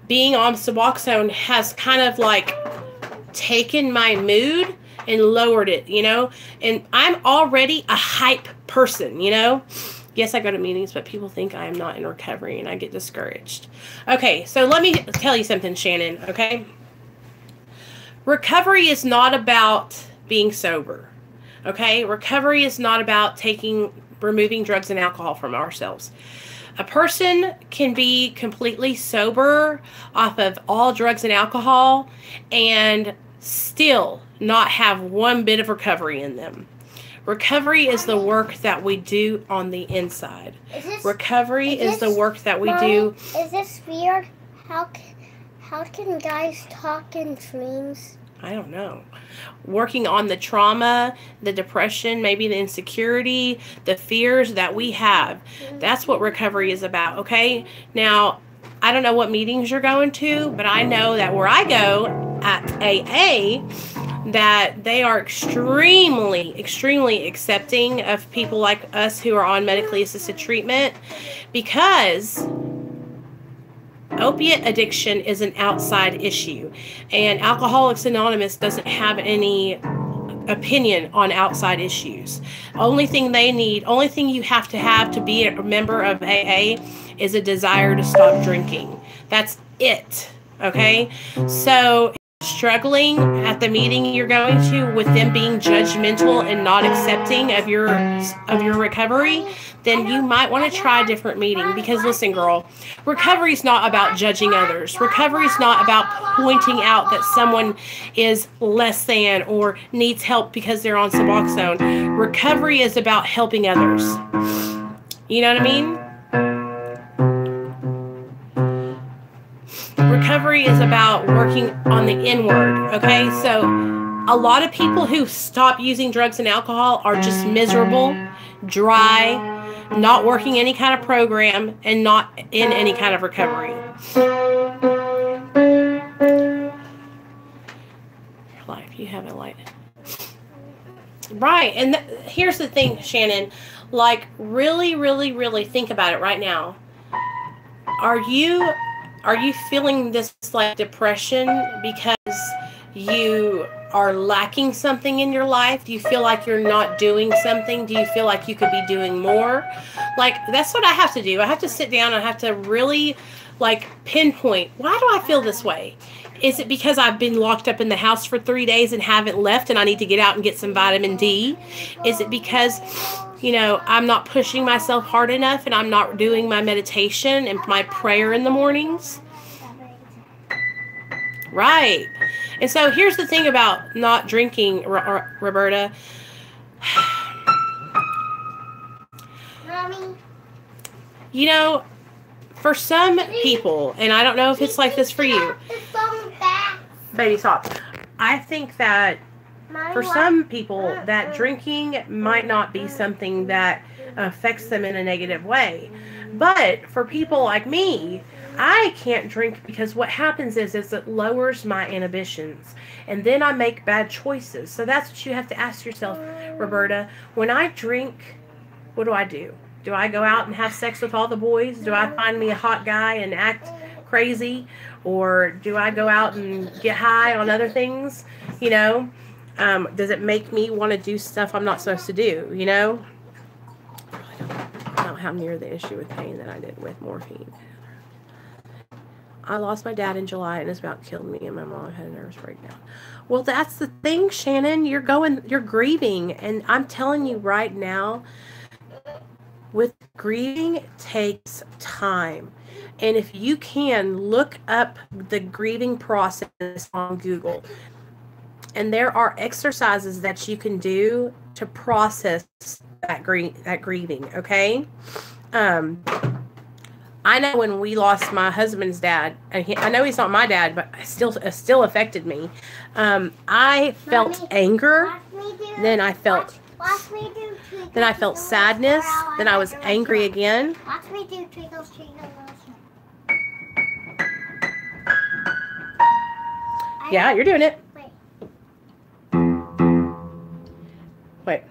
being on Suboxone has kind of like taken my mood and lowered it, and I'm already a hype person, Yes, I go to meetings, but people think I am not in recovery and I get discouraged. Okay, so let me tell you something, Shannon, okay? Recovery is not about being sober, okay? Recovery is not about removing drugs and alcohol from ourselves. A person can be completely sober off of all drugs and alcohol and still not have one bit of recovery in them. Recovery is the work that we do on the inside. Recovery is the work that we do. Is this weird? How can guys talk in dreams? I don't know. Working on the trauma, the depression, maybe the insecurity, the fears that we have. That's what recovery is about, okay? Now, I don't know what meetings you're going to, but I know that where I go at AA, that they are extremely, extremely accepting of people like us who are on medically assisted treatment, because opiate addiction is an outside issue, and Alcoholics Anonymous doesn't have any opinion on outside issues. Only thing you have to be a member of AA is a desire to stop drinking. That's it. Okay? So struggling at the meeting you're going to with them being judgmental and not accepting of your recovery, then you might want to try a different meeting. Because listen, girl, recovery is not about judging others. Recovery is not about pointing out that someone is less than or needs help because they're on Suboxone. Recovery is about helping others. You know what I mean? Recovery is about working on the inward, okay? So a lot of people who stop using drugs and alcohol are just miserable, dry, not working any kind of program, and not in any kind of recovery. Your life, you haven't liked it. Right, and here's the thing, Shannon. Like, really, really, really think about it right now. Are you feeling this like depression because you are lacking something in your life? Do you feel like you're not doing something? Do you feel like you could be doing more? Like, that's what I have to do. I have to sit down and I have to really like pinpoint, why do I feel this way? Is it because I've been locked up in the house for 3 days and haven't left and I need to get out and get some vitamin D? Is it because I'm not pushing myself hard enough and I'm not doing my meditation and my prayer in the mornings? Right. And so here's the thing about not drinking, Roberta. Mommy. For some people, and I don't know if it's like this for you. Baby, stop. I think that for some people, that drinking might not be something that affects them in a negative way. But for people like me, I can't drink because what happens is it lowers my inhibitions. And then I make bad choices. So that's what you have to ask yourself, Roberta. When I drink, what do? Do I go out and have sex with all the boys? Do I find me a hot guy and act crazy? Or do I go out and get high on other things? Does it make me want to do stuff I'm not supposed to do, I don't have near the issue with pain that I did with morphine. I lost my dad in July and it's about killed me, and my mom had a nervous breakdown. Well, that's the thing, Shannon. You're grieving, and I'm telling you right now, with grieving, it takes time. And if you can, look up the grieving process on Google. And there are exercises that you can do to process that grieving, okay? I know when we lost my husband's dad, and I know he's not my dad, but it still affected me. I felt anger, then I felt sadness, then I was angry again. Watch me do Twinkles, Twinkles. Yeah, you're doing it. Wait.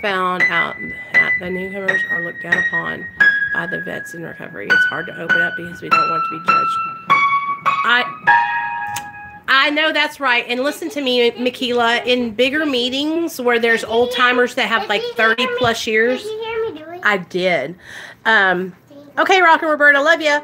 found out that the newcomers are looked down upon by the vets in recovery. It's hard to open up because we don't want to be judged. I know that's right. And listen to me, Michaela, in bigger meetings where there's old timers that have like 30 plus years. Did you hear me do it? I did. Okay, Rock and Roberta, love you.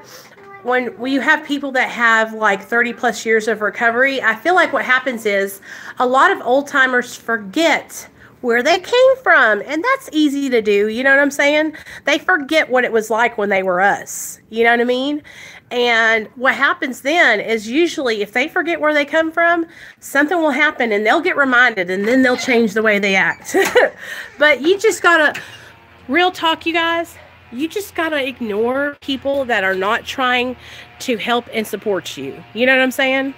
When you have people that have like 30 plus years of recovery, I feel like what happens is a lot of old timers forget where they came from. And that's easy to do. You know what I'm saying? They forget what it was like when they were us. You know what I mean? And what happens then is usually if they forget where they come from, something will happen and they'll get reminded and then they'll change the way they act. But you just gotta, real talk, you guys, you just gotta ignore people that are not trying to help and support you. You know what I'm saying?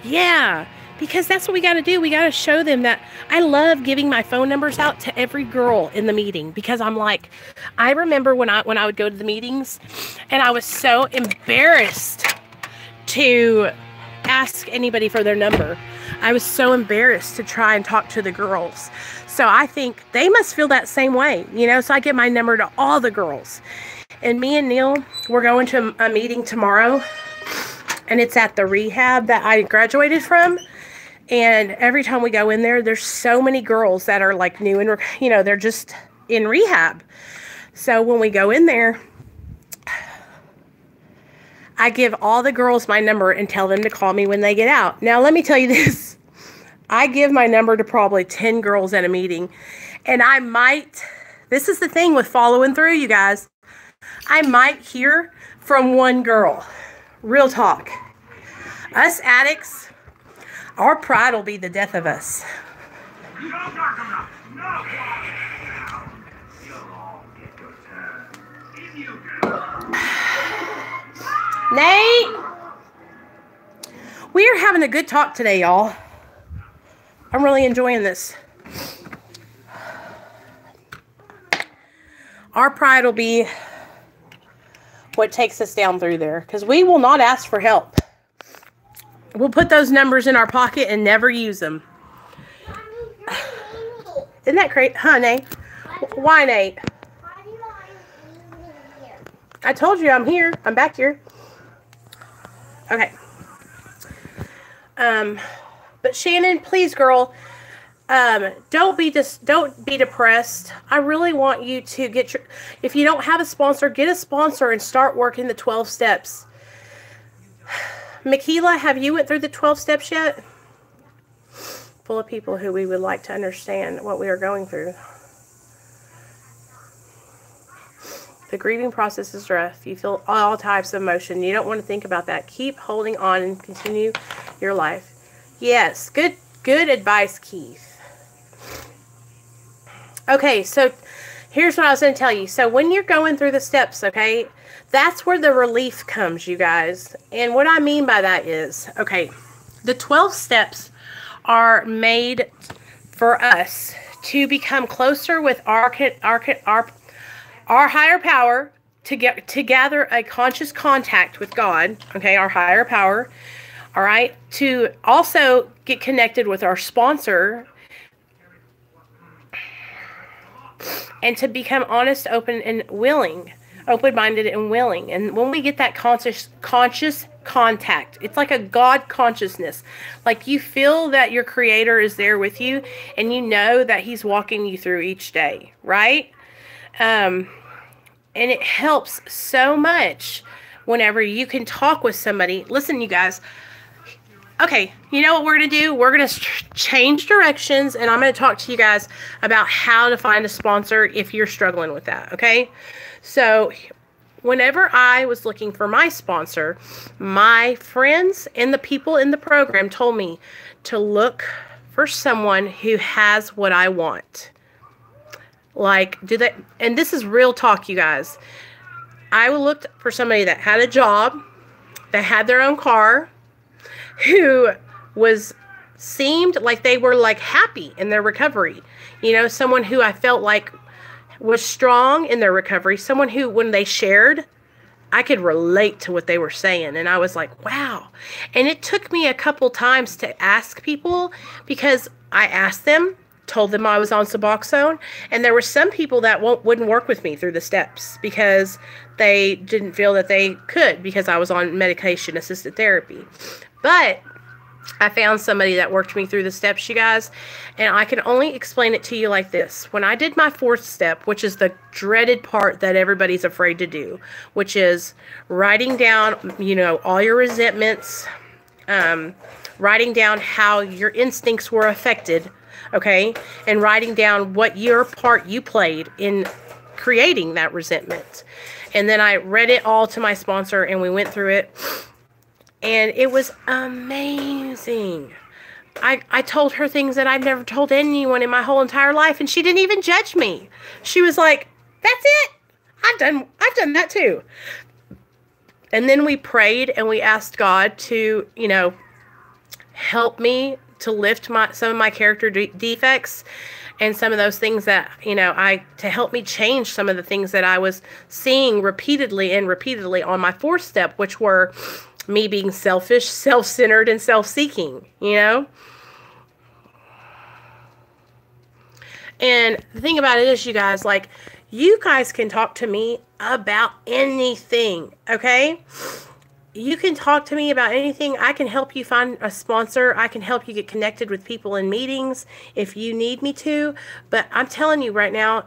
Yeah. Because that's what we got to do. We got to show them that I love giving my phone numbers out to every girl in the meeting. Because I'm like, I remember when I would go to the meetings and I was so embarrassed to ask anybody for their number. I was so embarrassed to try and talk to the girls. So I think they must feel that same way. You know, so I give my number to all the girls. And me and Neil, we're going to a meeting tomorrow. And it's at the rehab that I graduated from. And every time we go in there, there's so many girls that are like new and, you know, they're just in rehab. So when we go in there, I give all the girls my number and tell them to call me when they get out. Now, let me tell you this. I give my number to probably 10 girls at a meeting. And I might, this is the thing with following through, you guys. I might hear from one girl. Real talk. Us addicts, our pride will be the death of us. Nate! We are having a good talk today, y'all. I'm really enjoying this. Our pride will be what takes us down through there, because we will not ask for help. We'll put those numbers in our pocket and never use them. Isn't that great? Huh, Nate? Why, Nate? I told you I'm here. I'm back here. Okay. But Shannon, please, girl, don't be depressed. I really want you to get your, if you don't have a sponsor, get a sponsor and start working the 12 steps. Michaela, have you went through the 12 steps yet? Full of people who we would like to understand what we are going through. The grieving process is rough. You feel all types of emotion. You don't want to think about that. Keep holding on and continue your life. Yes, good advice, Keith. Okay, so here's what I was going to tell you. So when you're going through the steps, okay, that's where the relief comes, you guys. And what I mean by that is, okay, the 12 steps are made for us to become closer with our higher power, to gather a conscious contact with God, okay, our higher power, all right, to also get connected with our sponsor, and to become honest, open, and willing, open-minded and willing. And when we get that conscious contact, it's like a God consciousness. Like you feel that your Creator is there with you, and you know that He's walking you through each day, right? And it helps so much whenever you can talk with somebody. Listen, you guys. Okay, you know what we're going to do? We're going to change directions, and I'm going to talk to you guys about how to find a sponsor if you're struggling with that, okay? So, whenever I was looking for my sponsor, my friends and the people in the program told me to look for someone who has what I want. Like, and this is real talk, you guys. I looked for somebody that had a job, that had their own car, who seemed like they were like happy in their recovery. You know, someone who I felt like was strong in their recovery. Someone who, when they shared, I could relate to what they were saying. And I was like, wow. And it took me a couple times to ask people, because I asked them told them I was on Suboxone, and there were some people that wouldn't work with me through the steps because they didn't feel that they could because I was on medication-assisted therapy. But I found somebody that worked me through the steps, you guys, and I can only explain it to you like this. When I did my 4th step, which is the dreaded part that everybody's afraid to do, which is writing down, you know, all your resentments, writing down how your instincts were affected, okay, and writing down what your part you played in creating that resentment. And then I read it all to my sponsor, and we went through it, and it was amazing. I told her things that I'd never told anyone in my whole entire life, and she didn't even judge me. She was like, "That's it. I've done that too." And then we prayed, and we asked God to, you know, help me to lift some of my character defects and some of those things that, you know, to help me change some of the things that I was seeing repeatedly on my 4th step, which were me being selfish, self-centered, and self-seeking, you know? And the thing about it is, you guys, like, you guys can talk to me about anything, okay? You can talk to me about anything. I can help you find a sponsor. I can help you get connected with people in meetings if you need me to. But I'm telling you right now,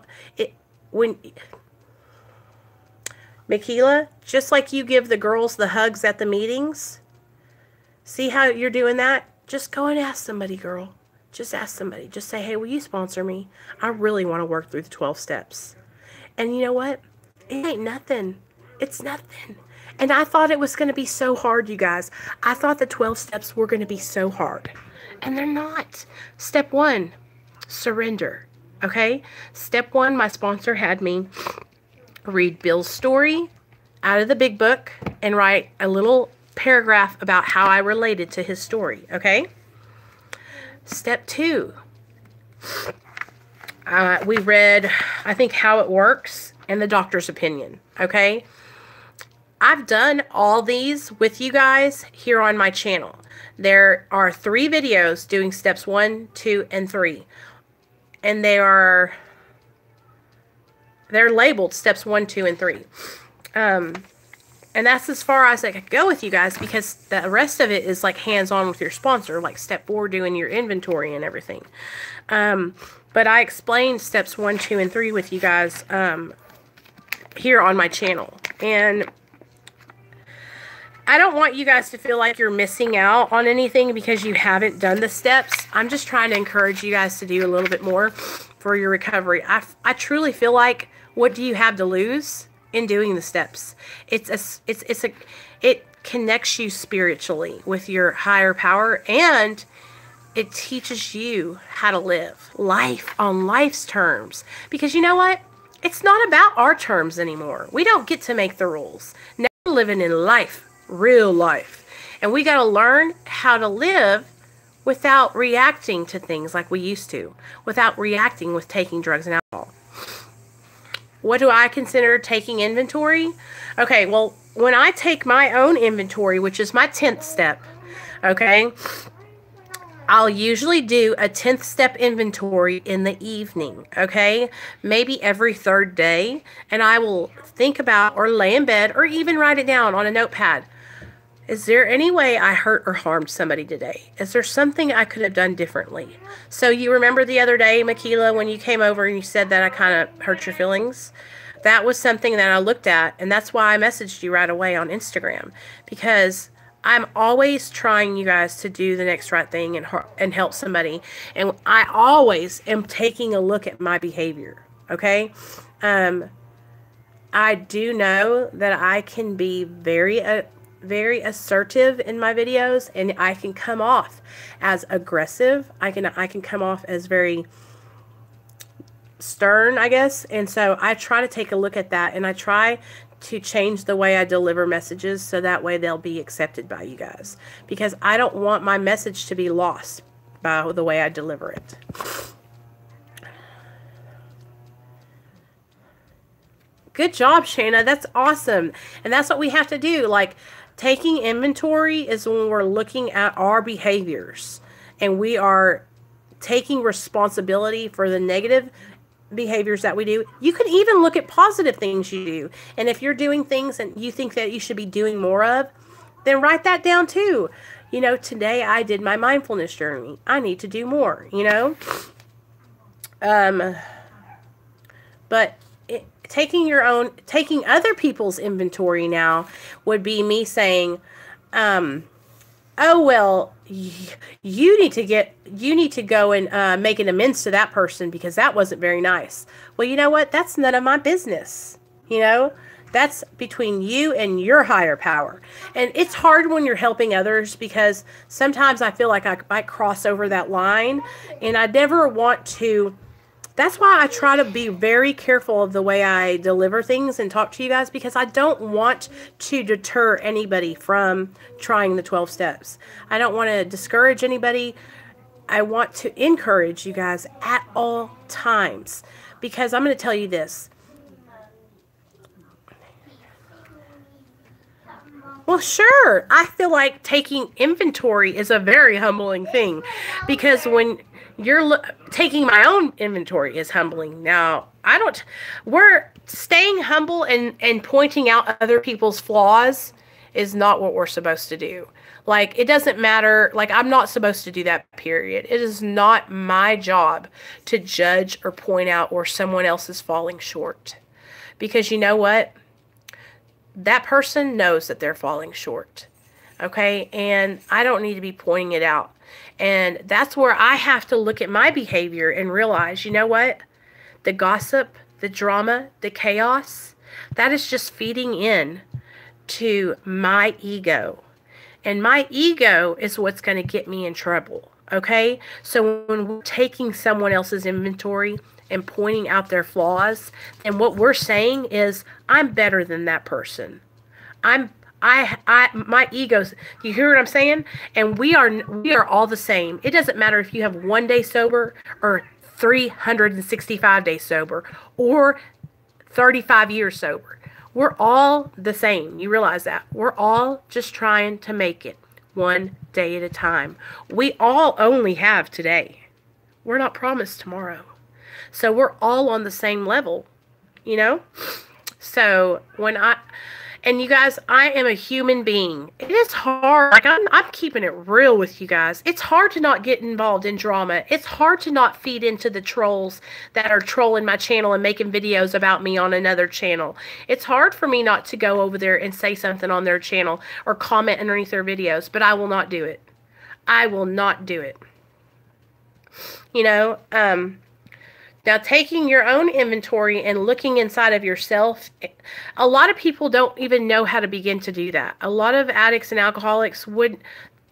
Michaela, just like you give the girls the hugs at the meetings, see how you're doing that? Just go and ask somebody, girl. Just ask somebody. Just say, "Hey, will you sponsor me? I really want to work through the 12 steps. And you know what? It ain't nothing. It's nothing. And I thought it was going to be so hard, you guys. I thought the 12 steps were going to be so hard. And they're not. Step 1, surrender. Okay? Step 1, my sponsor had me read Bill's story out of the big book and write a little paragraph about how I related to his story. Okay? Step 2, we read, I think, How It Works and the Doctor's Opinion. Okay? I've done all these with you guys here on my channel. There are 3 videos doing steps 1, 2, and 3. And they're labeled steps 1, 2, and 3. And that's as far as I could go with you guys, because the rest of it is like hands-on with your sponsor, like step 4, doing your inventory and everything. But I explained steps 1, 2, and 3 with you guys here on my channel. And I don't want you guys to feel like you're missing out on anything because you haven't done the steps. I'm just trying to encourage you guys to do a little bit more for your recovery. I truly feel like, what do you have to lose in doing the steps? It connects you spiritually with your higher power, and it teaches you how to live life on life's terms. Because you know what? It's not about our terms anymore. We don't get to make the rules. Now we're living in life. Real life. And we got to learn how to live without reacting to things like we used to, without reacting with taking drugs and alcohol. What do I consider taking inventory? Okay, well, when I take my own inventory, which is my 10th step, okay, I'll usually do a 10th step inventory in the evening, okay? Maybe every 3rd day, and I will think about, or lay in bed, or even write it down on a notepad. Is there any way I hurt or harmed somebody today? Is there something I could have done differently? So you remember the other day, Michaela, when you came over and you said that I kind of hurt your feelings? That was something that I looked at, and that's why I messaged you right away on Instagram, because I'm always trying, you guys, to do the next right thing and help somebody. And I always am taking a look at my behavior, okay? I do know that I can be very assertive in my videos, and I can come off as aggressive. I can come off as very stern, I guess. And so I try to take a look at that, and I try to change the way I deliver messages so that way they'll be accepted by you guys, because I don't want my message to be lost by the way I deliver it. Good job, Shayna. That's awesome. And that's what we have to do. Like, taking inventory is when we're looking at our behaviors and we are taking responsibility for the negative behaviors that we do. You can even look at positive things you do. And if you're doing things and you think that you should be doing more of, then write that down too. You know, today I did my mindfulness journey. I need to do more, you know. But taking other people's inventory now would be me saying, oh, well, you need to go and make an amends to that person because that wasn't very nice. Well, you know what? That's none of my business. You know, that's between you and your higher power. And it's hard when you're helping others because sometimes I feel like I might cross over that line, and I never want to. That's why I try to be very careful of the way I deliver things and talk to you guys, because I don't want to deter anybody from trying the 12 steps. I don't want to discourage anybody. I want to encourage you guys at all times, because I'm going to tell you this. Well, sure. I feel like taking inventory is a very humbling thing, because when you're taking my own inventory is humbling. Now, we're staying humble and pointing out other people's flaws is not what we're supposed to do. Like, it doesn't matter. Like, I'm not supposed to do that, period. It is not my job to judge or point out where someone else is falling short. Because you know what? That person knows that they're falling short. Okay? And I don't need to be pointing it out. And that's where I have to look at my behavior and realize, you know what? The gossip, the drama, the chaos, that is just feeding in to my ego. And my ego is what's going to get me in trouble. Okay? So when we're taking someone else's inventory and pointing out their flaws, and what we're saying is, I'm better than that person. My ego's, you hear what I'm saying? And we are all the same. It doesn't matter if you have 1 day sober or 365 days sober or 35 years sober. We're all the same. You realize that? We're all just trying to make it 1 day at a time. We all only have today. We're not promised tomorrow. So we're all on the same level, you know? So and you guys, I am a human being. It is hard. Like, I'm keeping it real with you guys. It's hard to not get involved in drama. It's hard to not feed into the trolls that are trolling my channel and making videos about me on another channel. It's hard for me not to go over there and say something on their channel or comment underneath their videos, but I will not do it. I will not do it. You know, now, taking your own inventory and looking inside of yourself, a lot of people don't even know how to begin to do that. A lot of addicts and alcoholics would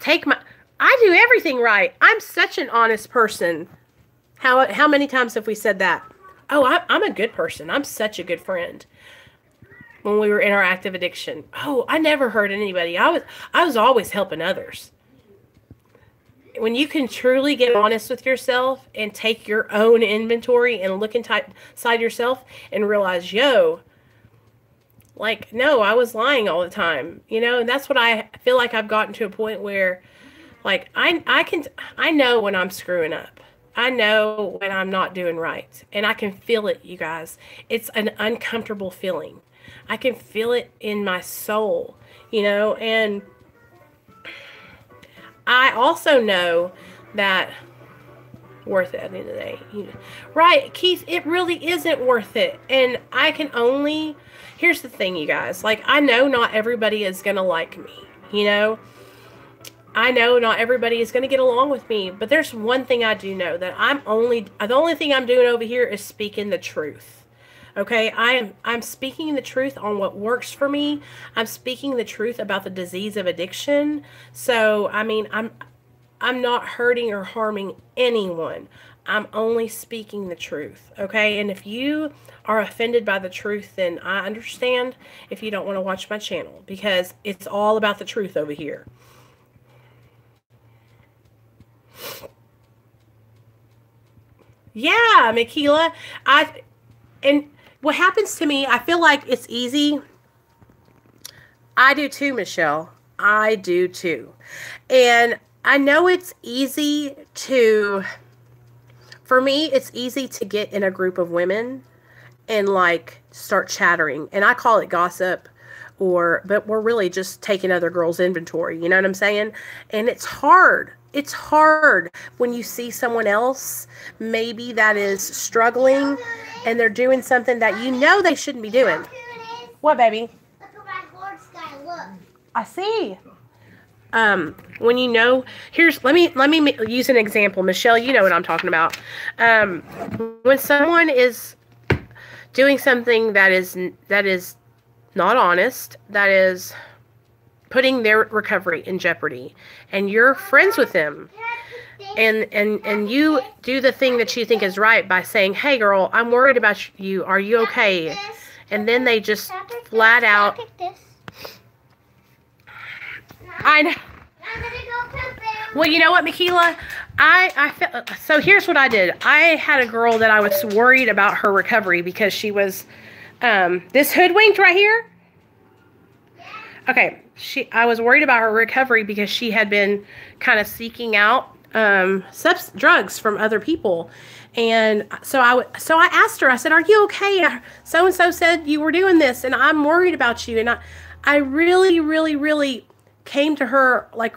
I do everything right. I'm such an honest person. How many times have we said that? Oh, I'm a good person. I'm such a good friend. When we were in our active addiction. Oh, I never hurt anybody. I was always helping others. When you can truly get honest with yourself and take your own inventory and look inside yourself and realize, yo, like, no, I was lying all the time, you know. And that's what I feel like I've gotten to a point where, like, I know when I'm screwing up. I know when I'm not doing right, and I can feel it, you guys. It's an uncomfortable feeling. I can feel it in my soul, you know. And I also know that worth it at the end of the day. Right, Keith, it really isn't worth it. And I can only, here's the thing, you guys. Like, I know not everybody is going to like me, you know. I know not everybody is going to get along with me. But there's one thing I do know, that the only thing I'm doing over here is speaking the truth. Okay, I'm speaking the truth on what works for me. I'm speaking the truth about the disease of addiction. So, I mean, I'm not hurting or harming anyone. I'm only speaking the truth, okay? And if you are offended by the truth, then I understand if you don't want to watch my channel, because it's all about the truth over here. Yeah, Michaela, and what happens to me, I feel like it's easy. I do too, Michelle. I do too. And I know it's easy to For me, it's easy to get in a group of women and like start chattering, and I call it gossip, but we're really just taking other girls' inventory. You know what I'm saying? And it's hard. It's hard when you see someone else maybe that is struggling and they're doing something that you know they shouldn't be doing. What, baby? Look at my horse guy, look. I see. When you know, let me use an example. Michelle, you know what I'm talking about. When someone is doing something that is not honest, that is putting their recovery in jeopardy, and you're friends with them, and you do the thing that you think is right by saying, "Hey girl, I'm worried about you. Are you okay?" And then they just flat out, I know. Well, you know what, Michaela? I felt, so here's what I did. I had a girl that I was worried about her recovery because she was this hoodwinked right here. Okay, I was worried about her recovery because she had been kind of seeking out drugs from other people. And so I asked her, I said, "Are you okay? So-and-so said you were doing this, and I'm worried about you." And I really, really, really came to her like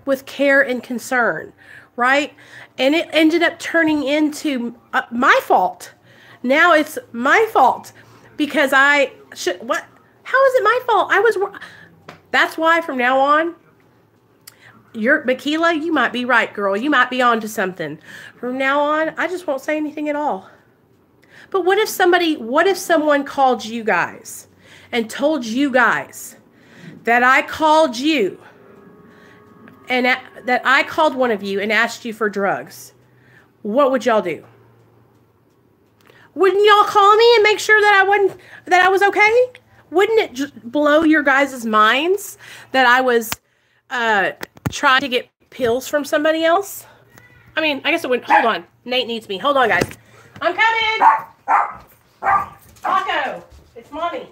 with care and concern, right? And it ended up turning into my fault. Now it's my fault because how is it my fault? That's why from now on, Michaela, you might be right, girl. You might be onto something. From now on, I just won't say anything at all. But what if someone called you guys and told you guys that I called you and that I called one of you and asked you for drugs? What would y'all do? Wouldn't y'all call me and make sure that I was okay? Wouldn't it just blow your guys' minds that I was trying to get pills from somebody else? I mean, I guess it wouldn't. Hold on. Nate needs me. Hold on, guys. I'm coming. Taco, it's Mommy.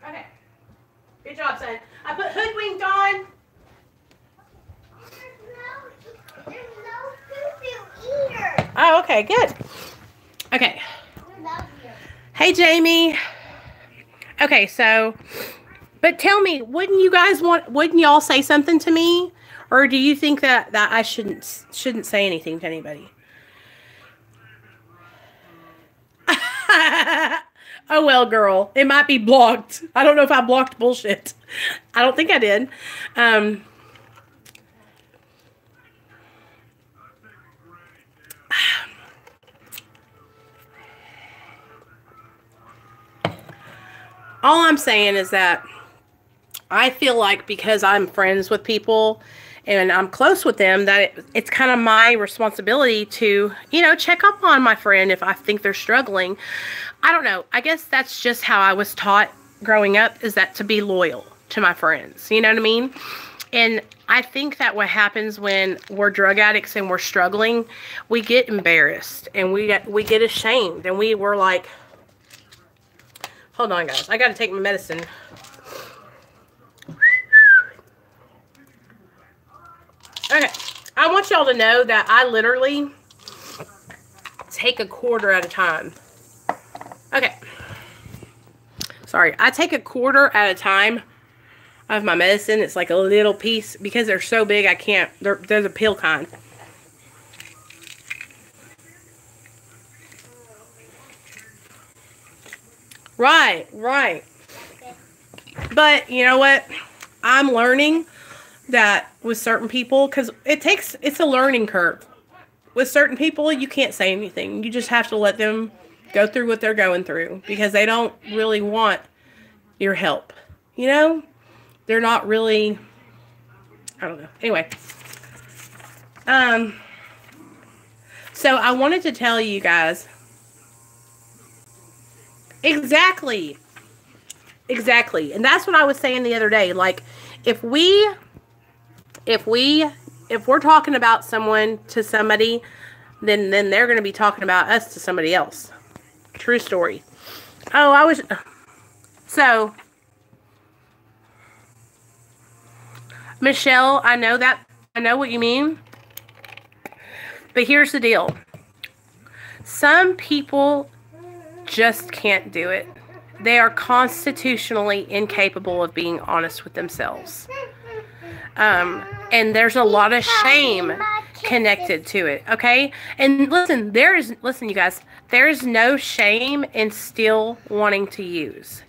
Okay. Good job, son. I put hoodwinked on. There's no poo-poo either. Oh, okay, good. Okay. Hey, Jamie. Okay, so, but tell me, wouldn't y'all say something to me? Or do you think that I shouldn't say anything to anybody? Oh, well, girl, it might be blocked. I don't know if I blocked bullshit. I don't think I did. All I'm saying is that I feel like because I'm friends with people and I'm close with them, that it's kind of my responsibility to, check up on my friend if I think they're struggling. I don't know. I guess that's just how I was taught growing up, is that to be loyal to my friends. You know what I mean? And I think that what happens when we're drug addicts and we're struggling, we get embarrassed and we get ashamed, and we're like, hold on, guys. I got to take my medicine. Okay. I want y'all to know that I literally take a quarter at a time. Okay. Sorry. I take a quarter at a time of my medicine. It's like a little piece because they're so big I can't. They're the pill kind. Right. But you know what? I'm learning that with certain people, because it's a learning curve. With certain people, you can't say anything. You just have to let them go through what they're going through because they don't really want your help. They're not really, I don't know. Anyway. So I wanted to tell you guys Exactly. Exactly. And that's what I was saying the other day. Like, if we're talking about someone to somebody, then they're going to be talking about us to somebody else. True story. Oh, so, Michelle, I know what you mean. But here's the deal. Some people just can't do it. They are constitutionally incapable of being honest with themselves. And there's a lot of shame connected to it, okay? And listen, you guys, there is no shame in still wanting to use.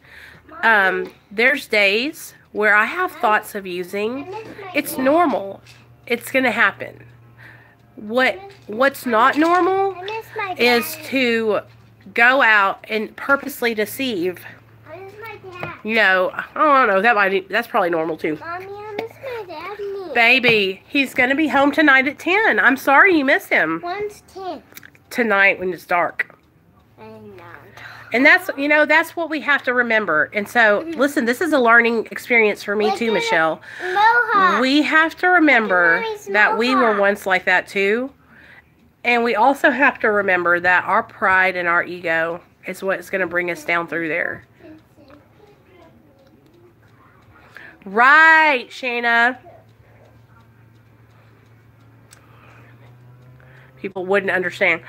There's days where I have thoughts of using. It's normal. It's going to happen. What's not normal is to go out and purposely deceive. You know, I don't know, that's probably normal too. Mommy, I miss my daddy. Baby, he's going to be home tonight at 10. I'm sorry you missed him. When's 10? Tonight when it's dark. I know. And that's what we have to remember. And so, listen, this is a learning experience for me too, Michelle. Mohawk. We have to remember that we were once like that too. And we also have to remember that our pride and our ego is what's going to bring us down through there. Right, Shayna. People wouldn't understand.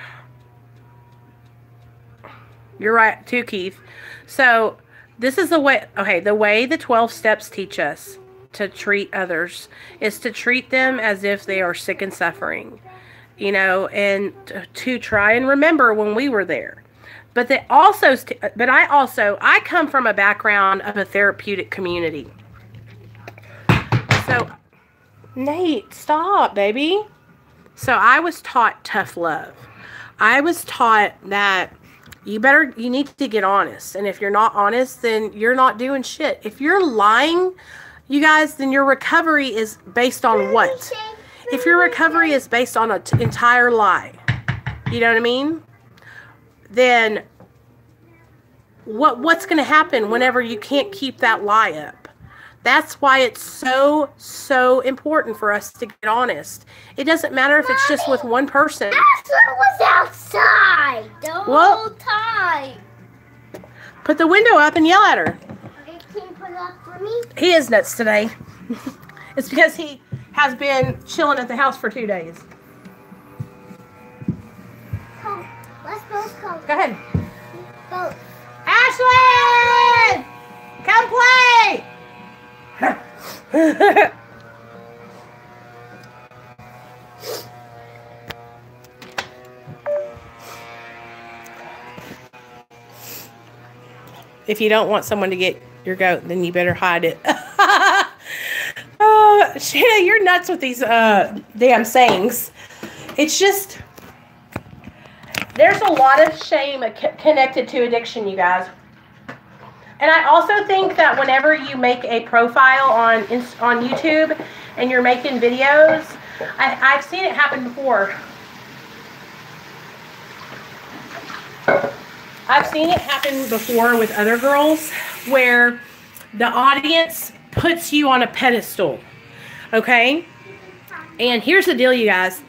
You're right too, Keith. So this is the way, okay, the way the 12 steps teach us to treat others is to treat them as if they are sick and suffering, you know, and to try and remember when we were there. But I come from a background of a therapeutic community. So, Nate, stop, baby. So I was taught tough love. I was taught that you need to get honest. And if you're not honest, then you're not doing shit. If you're lying, you guys, then your recovery is based on what? If your recovery is based on an entire lie, you know what I mean? Then what's going to happen whenever you can't keep that lie up? That's why it's so, so important for us to get honest. It doesn't matter if it's just with one person. Ashley was outside the whole time. Put the window up and yell at her. Okay, can you put it up for me? He is nuts today. It's because he has been chilling at the house for 2 days. Come, let's both come. Go ahead. Both. Ashley! Come play! If you don't want someone to get your goat, then you better hide it. Oh, Shanna, you're nuts with these damn sayings. It's just, there's a lot of shame connected to addiction, you guys. And I also think that whenever you make a profile on YouTube and you're making videos, I've seen it happen before. I've seen it happen before with other girls where the audience puts you on a pedestal, okay? And here's the deal, you guys.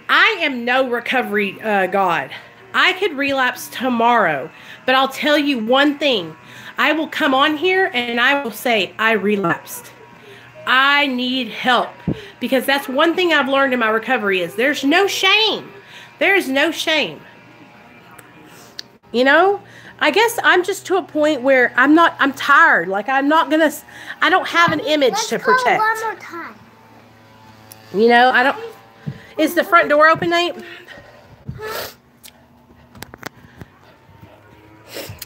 I am no recovery god. I could relapse tomorrow, but I'll tell you one thing. I will come on here and I will say, I relapsed. I need help. Because that's one thing I've learned in my recovery is there's no shame. There's no shame. You know, I guess I'm just to a point where I'm tired. Like I don't have an image to protect. Let's go one more time. You know, is the front door open, Nate?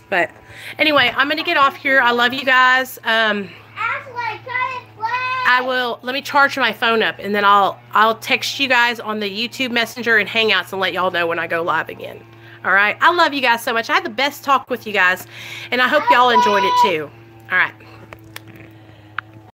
But anyway, I'm going to get off here. I love you guys. I will, let me charge my phone up and then I'll text you guys on the YouTube Messenger and Hangouts and let y'all know when I go live again. All right. I love you guys so much. I had the best talk with you guys and I hope y'all enjoyed it too. All right.